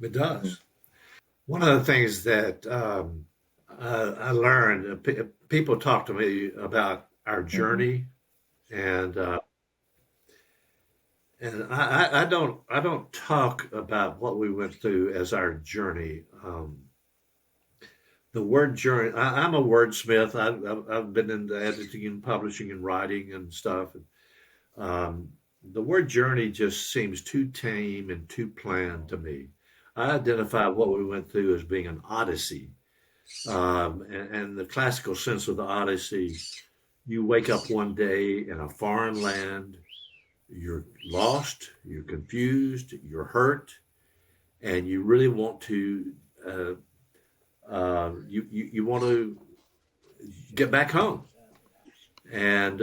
S3: It does. One of the things that I learned, people talk to me about our
S5: Mm-hmm.
S3: journey, and I don't talk about what we went through as our journey. The word journey. I'm a wordsmith. I've been into editing and publishing and writing and stuff. The word journey just seems too tame and too planned to me. I identify what we went through as being an odyssey. And the classical sense of the odyssey, you wake up one day in a foreign land, you're lost, you're confused, you're hurt, and you really want to uh, you want to get back home, and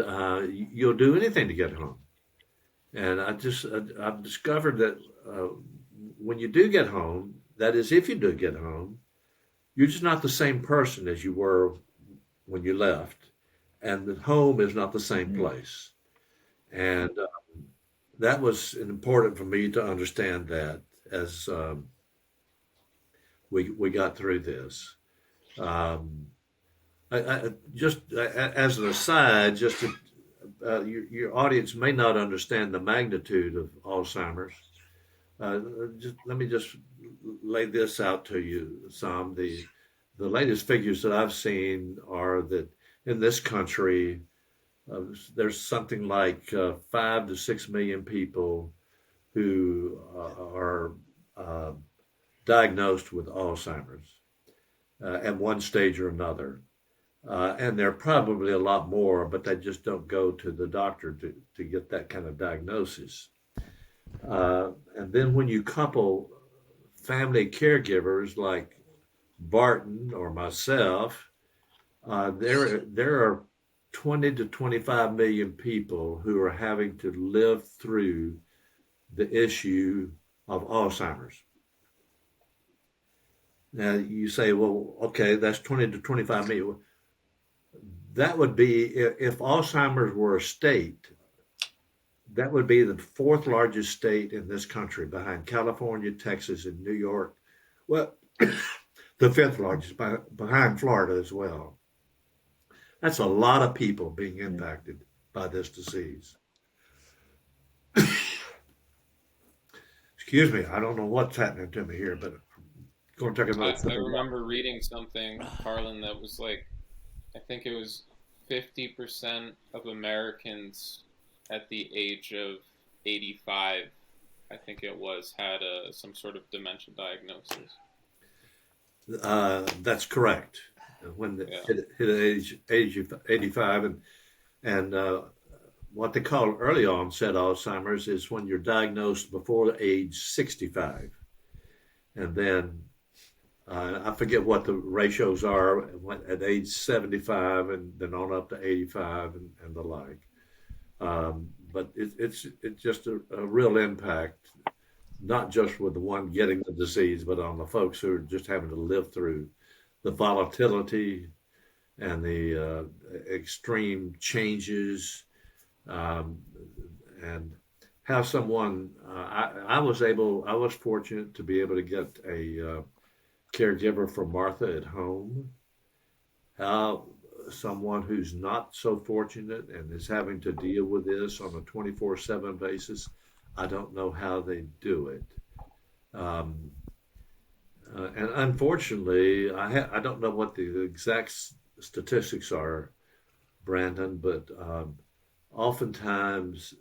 S3: you'll do anything to get home. And I've discovered that when you do get home, that is, if you do get home, you're just not the same person as you were when you left, and the home is not the same
S5: Mm-hmm.
S3: place. And that was important for me to understand that as we got through this. Um, just as an aside, your audience may not understand the magnitude of Alzheimer's. Uh, Let me just lay this out to you, Sam. The latest figures that I've seen are that in this country, uh, there's something like 5 to 6 million people who are uh, diagnosed with Alzheimer's at one stage or another. And there are probably a lot more, but they just don't go to the doctor to get that kind of diagnosis. And then when you couple family caregivers like Barton or myself, there are 20 to 25 million people who are having to live through the issue of Alzheimer's. Now you say, well, okay, that's 20 to 25 million. That would be if Alzheimer's were a state, that would be the fourth largest state in this country behind California, Texas, and New York. Well, the fifth largest behind Florida as well. That's a lot of people being impacted by this disease. Excuse me, I don't know what's happening to me here, but I'm going to take
S2: I,
S3: another
S2: I
S3: sip of water.
S2: remember reading something, Carlin, that was like, I think it was 50% of Americans at the age of 85, I think it was, had some sort of dementia diagnosis.
S3: That's correct. When the,
S2: Yeah.
S3: hit age of 85, and what they call early onset Alzheimer's is when you're diagnosed before age 65, and then I forget what the ratios are at age 75, and then on up to 85, and the like. But it's just a real impact, not just with the one getting the disease, but on the folks who are just having to live through the volatility and the extreme changes, um, and how someone I was fortunate to be able to get a caregiver for Martha at home. How someone who's not so fortunate and is having to deal with this on a 24/7 basis, I don't know how they do it. Um, and unfortunately, I don't know what the exact statistics are, Brandon, but oftentimes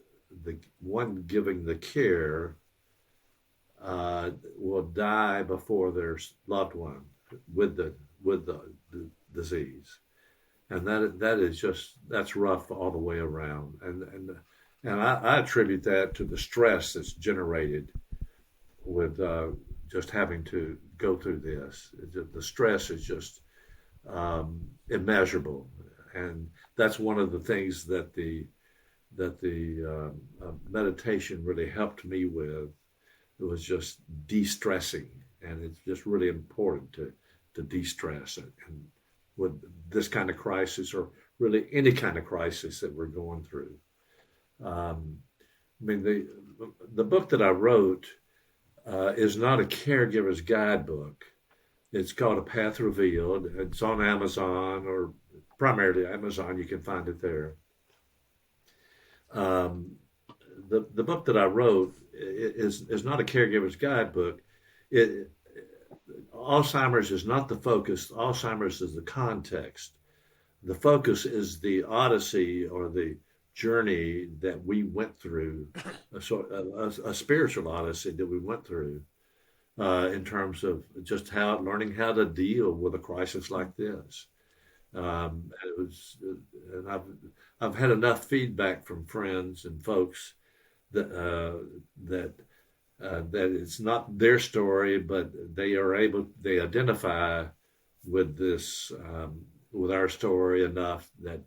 S3: the one giving the care will die before their loved one with the disease, and that is just that's rough all the way around, and I attribute that to the stress that's generated with just having to go through this. The stress is just immeasurable, and that's one of the things that the meditation really helped me with. It was just de-stressing, and it's just really important to de-stress it. And with this kind of crisis, or really any kind of crisis that we're going through. I mean, the book that I wrote is not a caregiver's guidebook. It's called A Path Revealed. It's on Amazon, or primarily Amazon. You can find it there. The book that I wrote is not a caregiver's guidebook. Alzheimer's is not the focus. Alzheimer's is the context. The focus is the odyssey, or the journey that we went through, a spiritual odyssey that we went through in terms of just learning how to deal with a crisis like this. And I've had enough feedback from friends and folks that that it's not their story, but they identify with this with our story enough that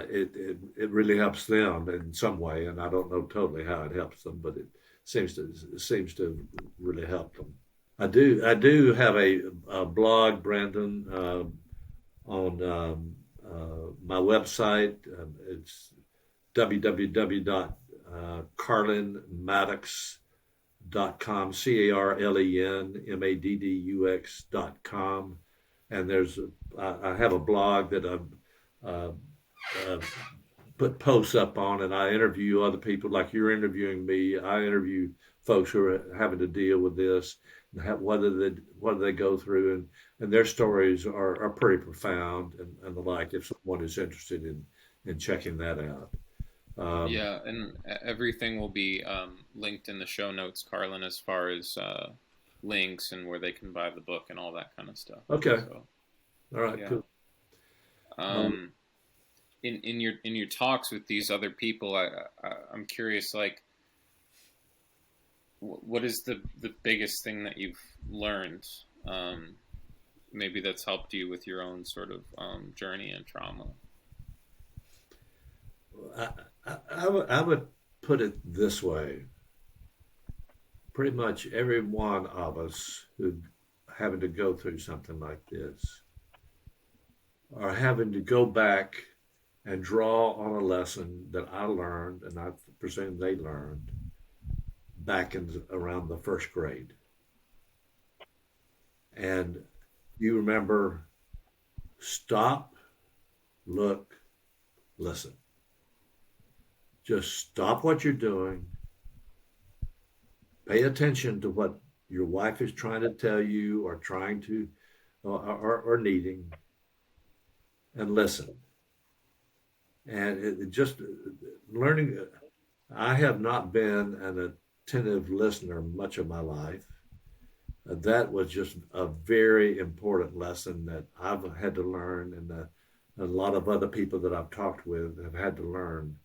S3: it really helps them in some way, and I don't know totally how it helps them, but it seems to really help them. I do have a blog, Brandon, on my website. It's www.carlenmaddux.com, CarlenMaddux.com, and I have a blog that I've put posts up on, and I interview other people like you're interviewing me. I interview folks who are having to deal with this, and what do they go through, and their stories are pretty profound and the like. If someone is interested in checking that out.
S2: Yeah, and everything will be linked in the show notes, Carlen, as far as links and where they can buy the book and all that kind of stuff.
S3: Okay.
S2: So,
S3: all right.
S2: yeah.
S3: Cool.
S2: In your talks with these other people, I'm curious, like, what is the biggest thing that you've learned? Maybe that's helped you with your own sort of journey and trauma.
S3: I would put it this way. Pretty much every one of us who having to go through something like this are having to go back and draw on a lesson that I learned, and I presume they learned back in around the first grade. And you remember, stop, look, listen. Just stop what you're doing. Pay attention to what your wife is trying to tell you, or trying to, or needing, and listen. And it just learning. I have not been an attentive listener much of my life. That was just a very important lesson that I've had to learn, and a lot of other people that I've talked with have had to learn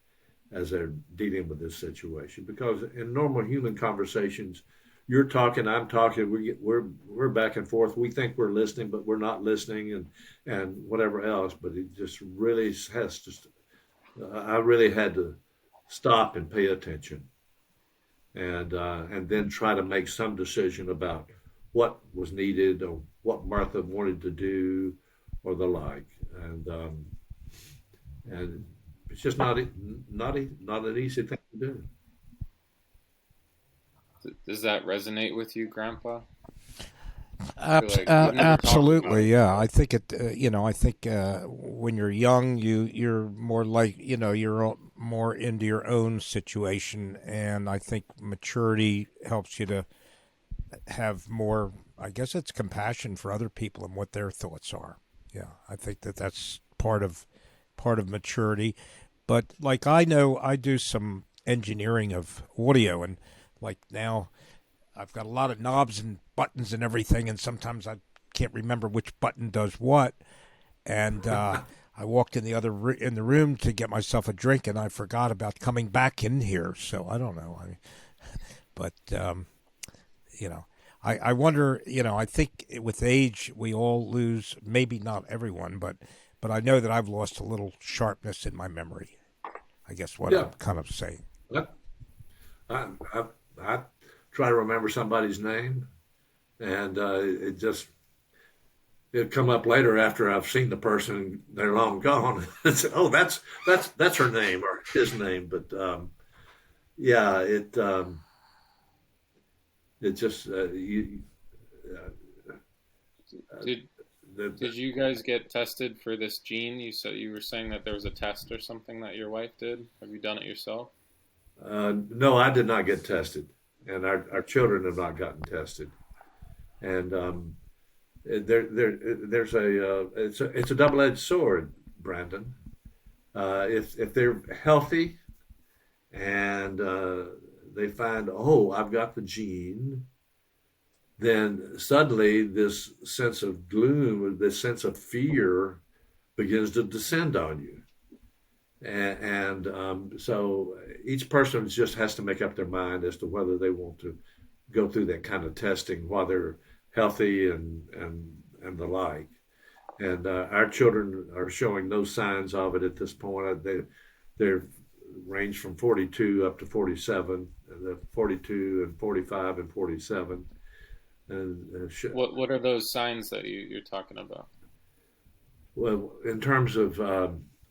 S3: as they're dealing with this situation. Because in normal human conversations, you're talking, I'm talking, we're back and forth. We think we're listening, but we're not listening, and whatever else. But it just really has to. I really had to stop and pay attention, and then try to make some decision about what was needed, or what Martha wanted to do, or the like, and it's just not an easy thing to do.
S2: Does that resonate with you, Grandpa?
S4: Absolutely, yeah. I think it. I think when you're young, you're more like you're more into your own situation, and I think maturity helps you to have more. I guess it's compassion for other people and what their thoughts are. Yeah, I think that's part of maturity. But like I know, I do some engineering of audio, and like now I've got a lot of knobs and buttons and everything, and sometimes I can't remember which button does what. And I walked in in the room to get myself a drink, and I forgot about coming back in here. So I don't know. But you know, I wonder. I think with age we all lose. Maybe not everyone, but I know that I've lost a little sharpness in my memory. I guess what
S3: Yeah.
S4: I'm kind of saying.
S3: I, I, I try to remember somebody's name, and it'll come up later after I've seen the person. They're long gone. Oh, that's her name or his name. But yeah, it just
S2: Did did you guys get tested for this gene? You were saying that there was a test or something that your wife did. Have you done it yourself?
S3: no, I did not get tested, and our children have not gotten tested. And there's it's a double-edged sword, Brandon. If they're healthy and they find, oh, I've got the gene, then suddenly this sense of gloom, this sense of fear begins to descend on you. And so each person just has to make up their mind as to whether they want to go through that kind of testing while they're healthy and the like. And our children are showing no signs of it at this point. They're range from 42 up to 47, and the 42 and 45 and 47. And
S2: What are those signs that you're talking about?
S3: well, in terms of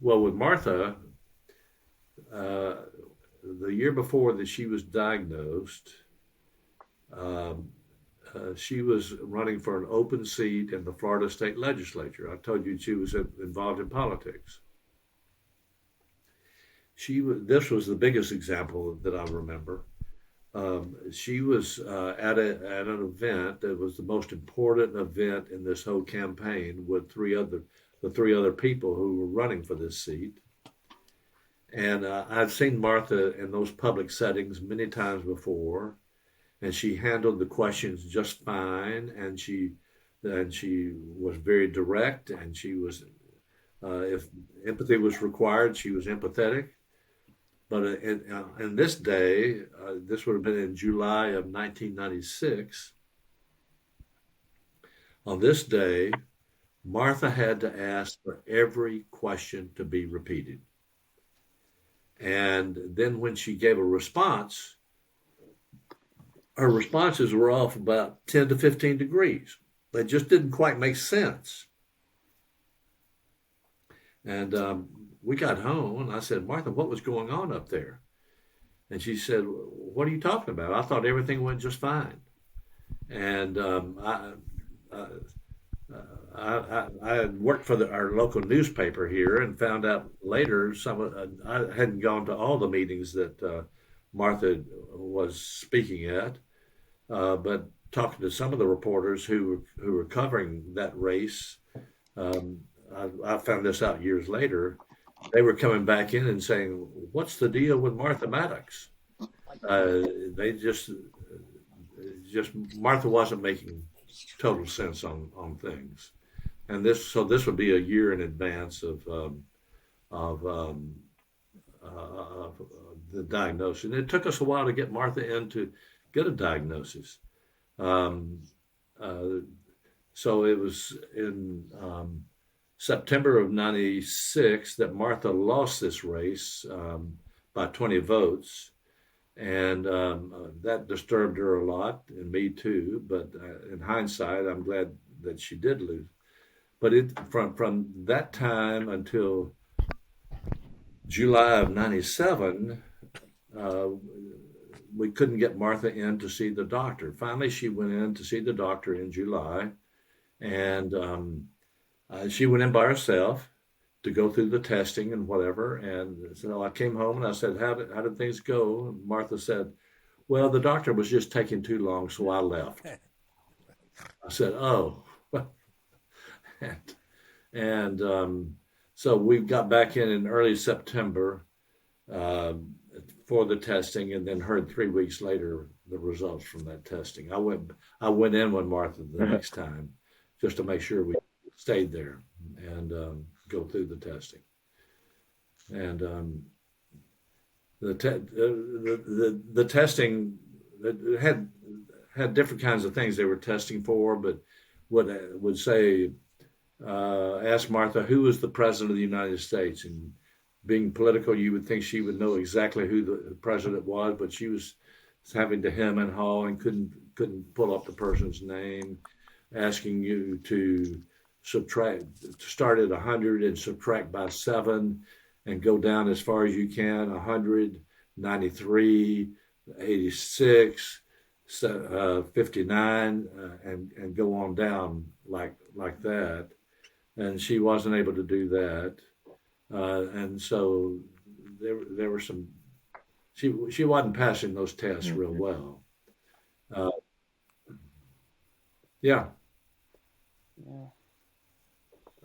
S3: with Martha, the year before that she was diagnosed, um, she was running for an open seat in the Florida state legislature. I told you she was involved in politics. This was the biggest example that I remember. She was at an event that was the most important event in this whole campaign with the three other people who were running for this seat. And I've seen Martha in those public settings many times before, and she handled the questions just fine. And she was very direct, and she was, if empathy was required, she was empathetic. But in this day, this would have been in July of 1996. On this day, Martha had to ask for every question to be repeated. And then when she gave a response, her responses were off about 10 to 15 degrees. They just didn't quite make sense. And we got home, and I said, Martha, what was going on up there? And she said, what are you talking about? I thought everything went just fine. And I had worked for our local newspaper here and found out later I hadn't gone to all the meetings that Martha was speaking at, but talking to some of the reporters who were covering that race, I found this out years later. They were coming back in and saying, "What's the deal with Martha Maddux?" They just Martha wasn't making total sense on things, and this would be a year in advance of the diagnosis. And it took us a while to get Martha in to get a diagnosis. So it was in September of '96 that Martha lost this race by 20 votes. And that disturbed her a lot, and me too. But in hindsight, I'm glad that she did lose. But from that time until July of '97, we couldn't get Martha in to see the doctor. Finally, she went in to see the doctor in July, and she went in by herself to go through the testing and whatever. And so I came home and I said, how did things go? And Martha said, well, the doctor was just taking too long, so I left. I said, oh. and So we got back in early September uh, for the testing, and then heard 3 weeks later the results from that testing. I went in with Martha the next time just to make sure we stayed there and go through the testing. And the testing had different kinds of things they were testing for, but what I would say, ask Martha who was the president of the United States, and being political, you would think she would know exactly who the president was, but she was having to hem and haw and couldn't pull up the person's name, asking you to start at 100 and subtract by 7 and go down as far as you can, 100, 93, 86, 59, and go on down like that. And she wasn't able to do that. And so there were some, she wasn't passing those tests real well. Yeah.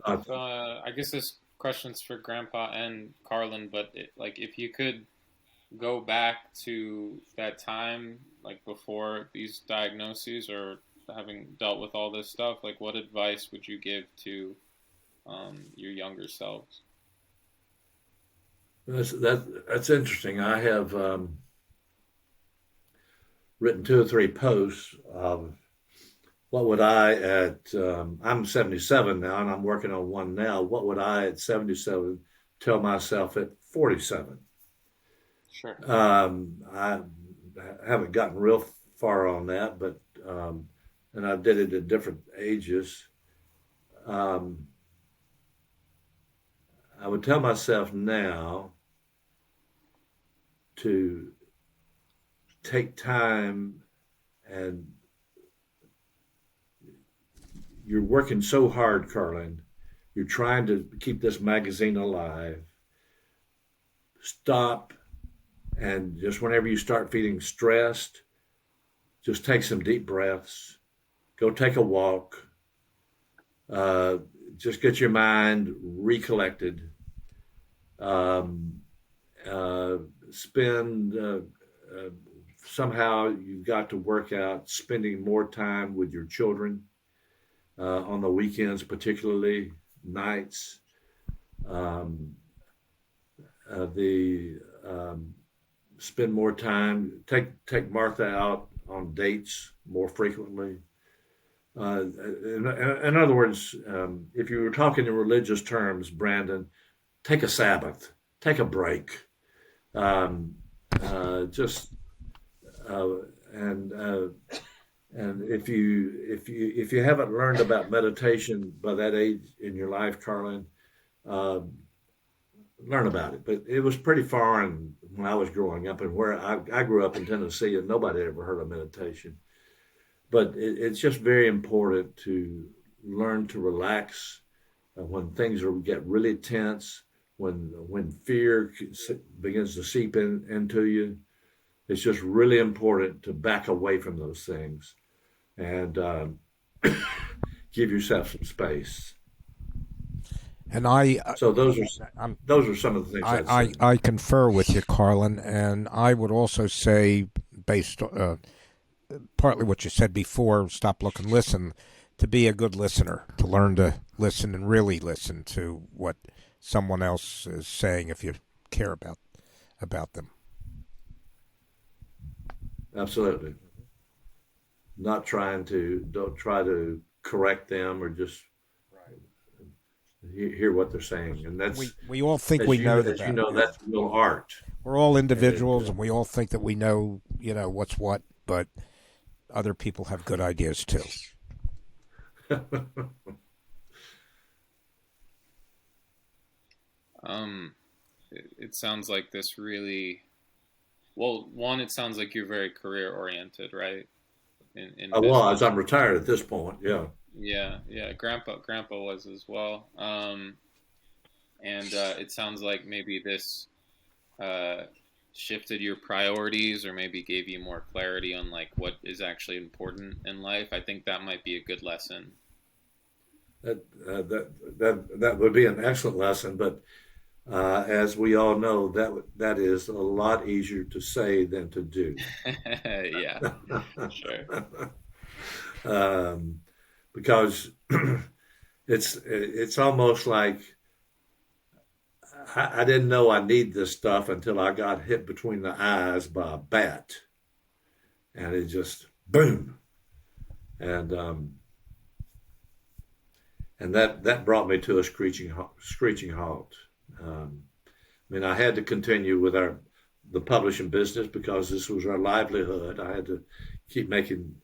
S2: I guess this question's for Grandpa and Carlen, but if you could go back to that time, like before these diagnoses or having dealt with all this stuff, like what advice would you give to your younger selves?
S3: That's interesting. I have written 2 or 3 posts of what would I I'm 77 now and I'm working on one now. What would I at 77 tell myself at 47?
S2: Sure.
S3: I haven't gotten real far on that, but and I did it at different ages. I would tell myself now to take time, and you're working so hard, Carlen. You're trying to keep this magazine alive. Stop, and just whenever you start feeling stressed, just take some deep breaths. Go take a walk. Just get your mind recollected. Somehow you've got to work out spending more time with your children on the weekends, particularly nights. Spend more time. Take Martha out on dates more frequently. In other words, if you were talking in religious terms, Brandon, take a Sabbath, take a break, and if you haven't learned about meditation by that age in your life, Carlen, learn about it. But it was pretty foreign when I was growing up, and where I grew up in Tennessee, and nobody ever heard of meditation. But it's just very important to learn to relax when things get really tense, when fear begins to seep into you. It's just really important to back away from those things and give yourself some space.
S4: And
S3: so those are some of the things
S4: I confer with you, Carlen, and I would also say, based partly what you said before, stop, look, and listen, to be a good listener, to learn to listen and really listen to what someone else is saying if you care about them.
S3: Absolutely. Don't try to correct them or just hear what they're saying. And that's
S4: we all think we know that.
S3: You know, that's real art.
S4: We're all individuals, and we all think that we know, what's what, but other people have good ideas too.
S2: It sounds like this really. Well, one, it sounds like you're very career oriented, right?
S3: I was. I'm retired at this point. Yeah.
S2: Yeah. Grandpa was as well. And it sounds like maybe this shifted your priorities, or maybe gave you more clarity on like what is actually important in life. I think that might be a good lesson.
S3: that would be an excellent lesson. But as we all know, that is a lot easier to say than to do.
S2: Yeah, sure.
S3: um, because it's almost like I didn't know I need this stuff until I got hit between the eyes by a bat, and it just boom, and that brought me to a screeching halt. I mean, I had to continue with the publishing business because this was our livelihood. I had to keep bringing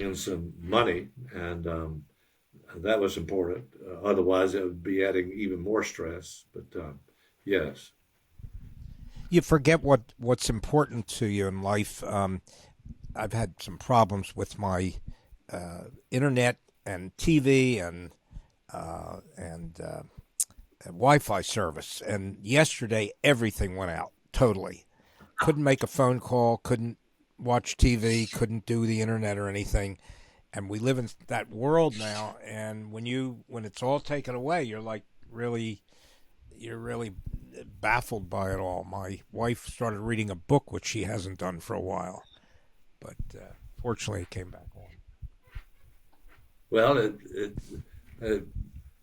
S3: in some money, and that was important. Otherwise, it would be adding even more stress. But yes.
S4: You forget what's important to you in life. I've had some problems with my internet and TV and Wi-Fi service. And yesterday, everything went out totally. Couldn't make a phone call. Couldn't watch TV. Couldn't do the internet or anything. And we live in that world now. And when it's all taken away, you're really baffled by it all. My wife started reading a book, which she hasn't done for a while, but fortunately, it came back on.
S3: Well,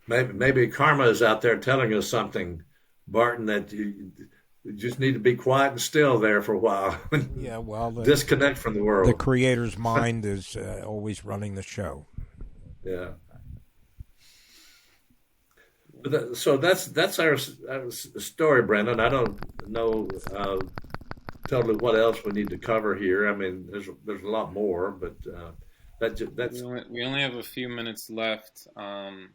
S3: maybe karma is out there telling us something, Barton, that you just need to be quiet and still there for a while.
S4: Yeah, well,
S3: disconnect from the world.
S4: The creator's mind is always running the show.
S3: Yeah. So that's our story, Brendan. I don't know totally what else we need to cover here. I mean, there's a lot more, but that's.
S2: We only have a few minutes left, and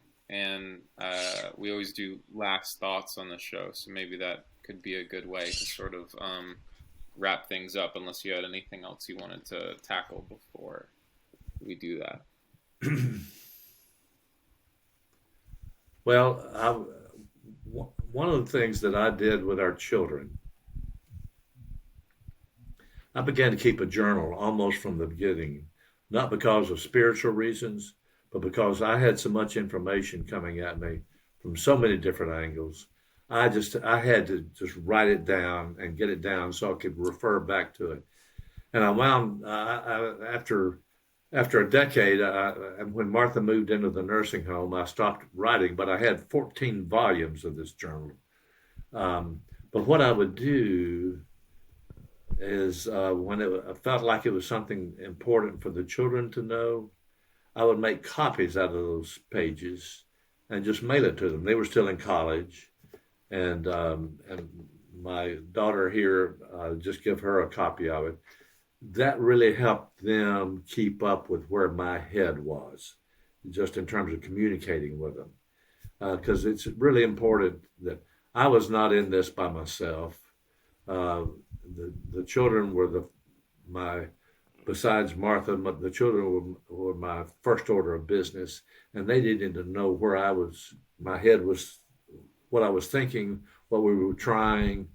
S2: we always do last thoughts on the show. So maybe that could be a good way to sort of wrap things up. Unless you had anything else you wanted to tackle before we do that.
S3: Well, one of the things that I did with our children, I began to keep a journal almost from the beginning, not because of spiritual reasons, but because I had so much information coming at me from so many different angles. I had to just write it down and get it down so I could refer back to it. And I wound after a decade, when Martha moved into the nursing home, I stopped writing, but I had 14 volumes of this journal. But what I would do is when I felt like it was something important for the children to know, I would make copies out of those pages and just mail it to them. They were still in college, and my daughter here, just give her a copy of it. That really helped them keep up with where my head was, just in terms of communicating with them. Because it's really important that I was not in this by myself. The children were besides Martha, the children were my first order of business, and they needed to know where my head was, what I was thinking, what we were trying,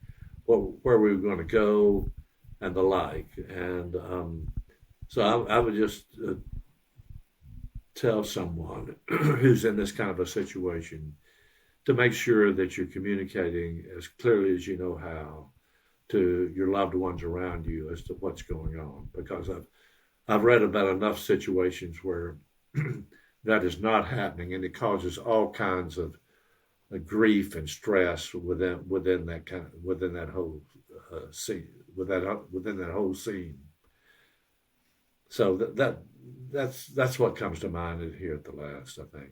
S3: where we were going to go, and the like. And so I would just tell someone who's in this kind of a situation to make sure that you're communicating as clearly as you know how to your loved ones around you as to what's going on. Because I've read about enough situations where that is not happening, and it causes all kinds of grief and stress within that whole scene. Within that whole scene. So that's what comes to mind here at the last, I think.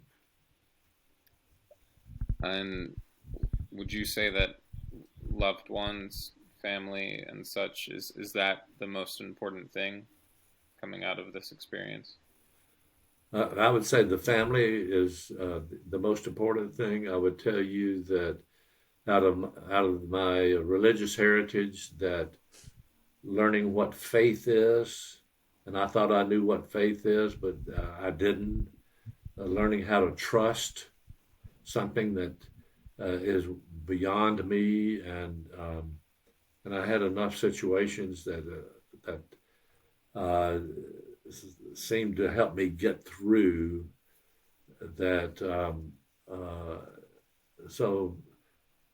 S2: And would you say that loved ones, family, and such is that the most important thing coming out of this experience?
S3: I would say the family is the most important thing. I would tell you that out of my religious heritage, that learning what faith is, and I thought I knew what faith is, but I didn't. Learning how to trust something that is beyond me, and I had enough situations that seemed to help me get through that so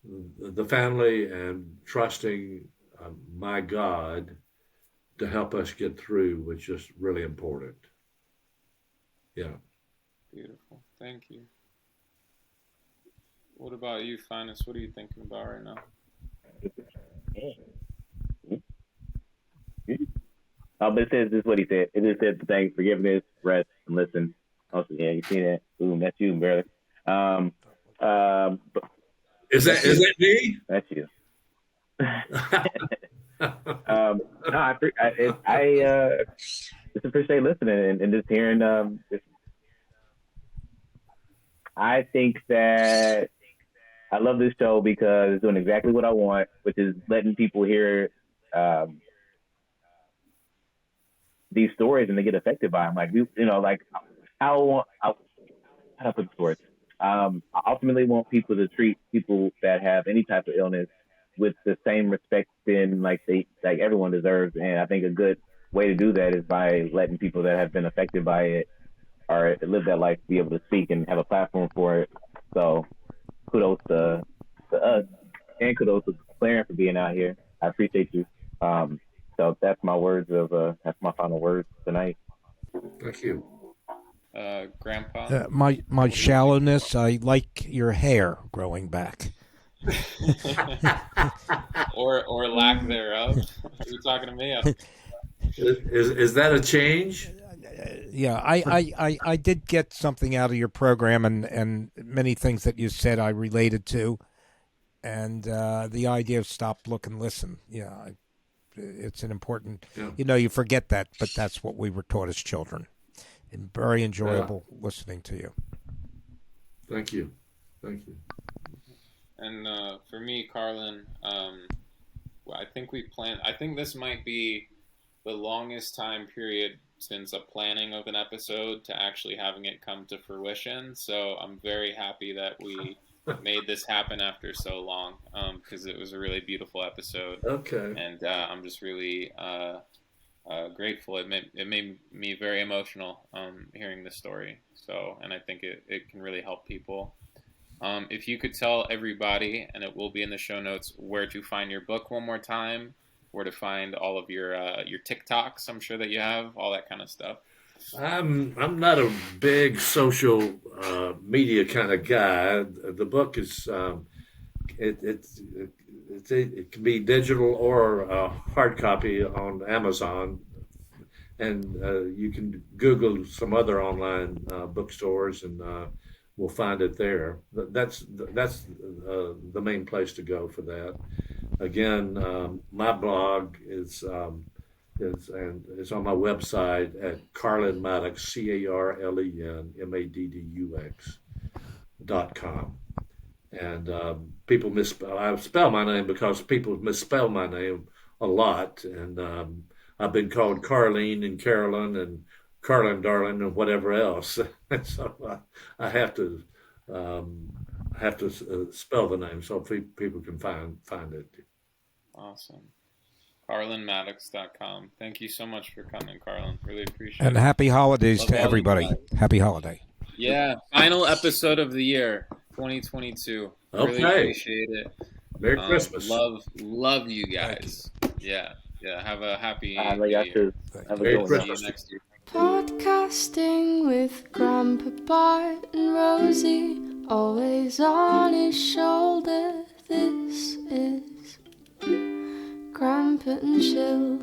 S3: the family and trusting my God to help us get through was just really important. Yeah.
S2: Beautiful. Thank you. What about you, Phines? What are you thinking about right now?
S5: But it says, this is what he said. It just said, thanks, forgiveness, rest, and listen. Also, yeah, you see that? Boom, that's you, brother.
S3: Is that me?
S5: That's you. No, I just appreciate listening and just hearing. I think that I love this show because it's doing exactly what I want, which is letting people hear these stories and they get affected by them. Like, like how to put the stories. I ultimately want people to treat people that have any type of illness with the same respect and like everyone deserves. And I think a good way to do that is by letting people that have been affected by it or live that life be able to speak and have a platform for it. So kudos to us and kudos to Clarence for being out here. I appreciate you. So that's my that's my final words tonight.
S3: Thank you.
S2: Grandpa?
S4: My shallowness, I like your hair growing back.
S2: or lack thereof. Are you talking to me?
S3: Is that a change?
S4: Yeah, I did get something out of your program, and many things that you said I related to, and the idea of stop, look, and listen. Yeah, it's an important.
S3: Yeah.
S4: You forget that, but that's what we were taught as children. And very enjoyable listening to you.
S3: Thank you.
S2: And for me, Carlen, I think I think this might be the longest time period since a planning of an episode to actually having it come to fruition. So I'm very happy that we made this happen after so long, because it was a really beautiful episode.
S3: Okay.
S2: And I'm just really grateful. It made me very emotional hearing this story. So, and I think it can really help people. If you could tell everybody, and it will be in the show notes, where to find your book one more time, where to find all of your TikToks, I'm sure that you have, all that kind of stuff.
S3: I'm not a big social media kind of guy. The book is it can be digital or hard copy on Amazon, and you can Google some other online bookstores and we'll find it there. That's the main place to go for that. Again, my blog is on my website at Carlen Maddux, CarlenMaddux.com. And people I spell my name because people misspell my name a lot, and I've been called Carlene and Carolyn and Carlin Darling and whatever else. So I have to spell the name so people can find it.
S2: Awesome. CarlenMaddux.com. Thank you so much for coming, Carlen. Really appreciate it.
S4: And happy holidays to everybody. Happy holiday.
S2: Yeah, final episode of the year, 2022.
S3: Okay.
S2: Really appreciate it.
S3: Merry Christmas.
S2: Love you guys. Yeah. Have a happy
S5: Have a good one.
S2: See you next year.
S6: Podcasting with Grandpa Bart and Rosie, always on his shoulder. This is Grandpa and Chill.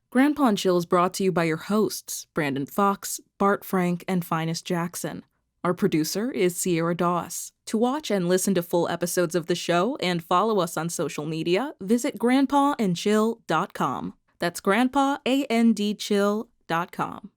S7: Grandpa and Chill is brought to you by your hosts, Brandon Fox, Bart Frank, and Phines Jackson. Our producer is Sierra Doss. To watch and listen to full episodes of the show and follow us on social media, visit grandpaandchill.com. That's grandpaandchill.com.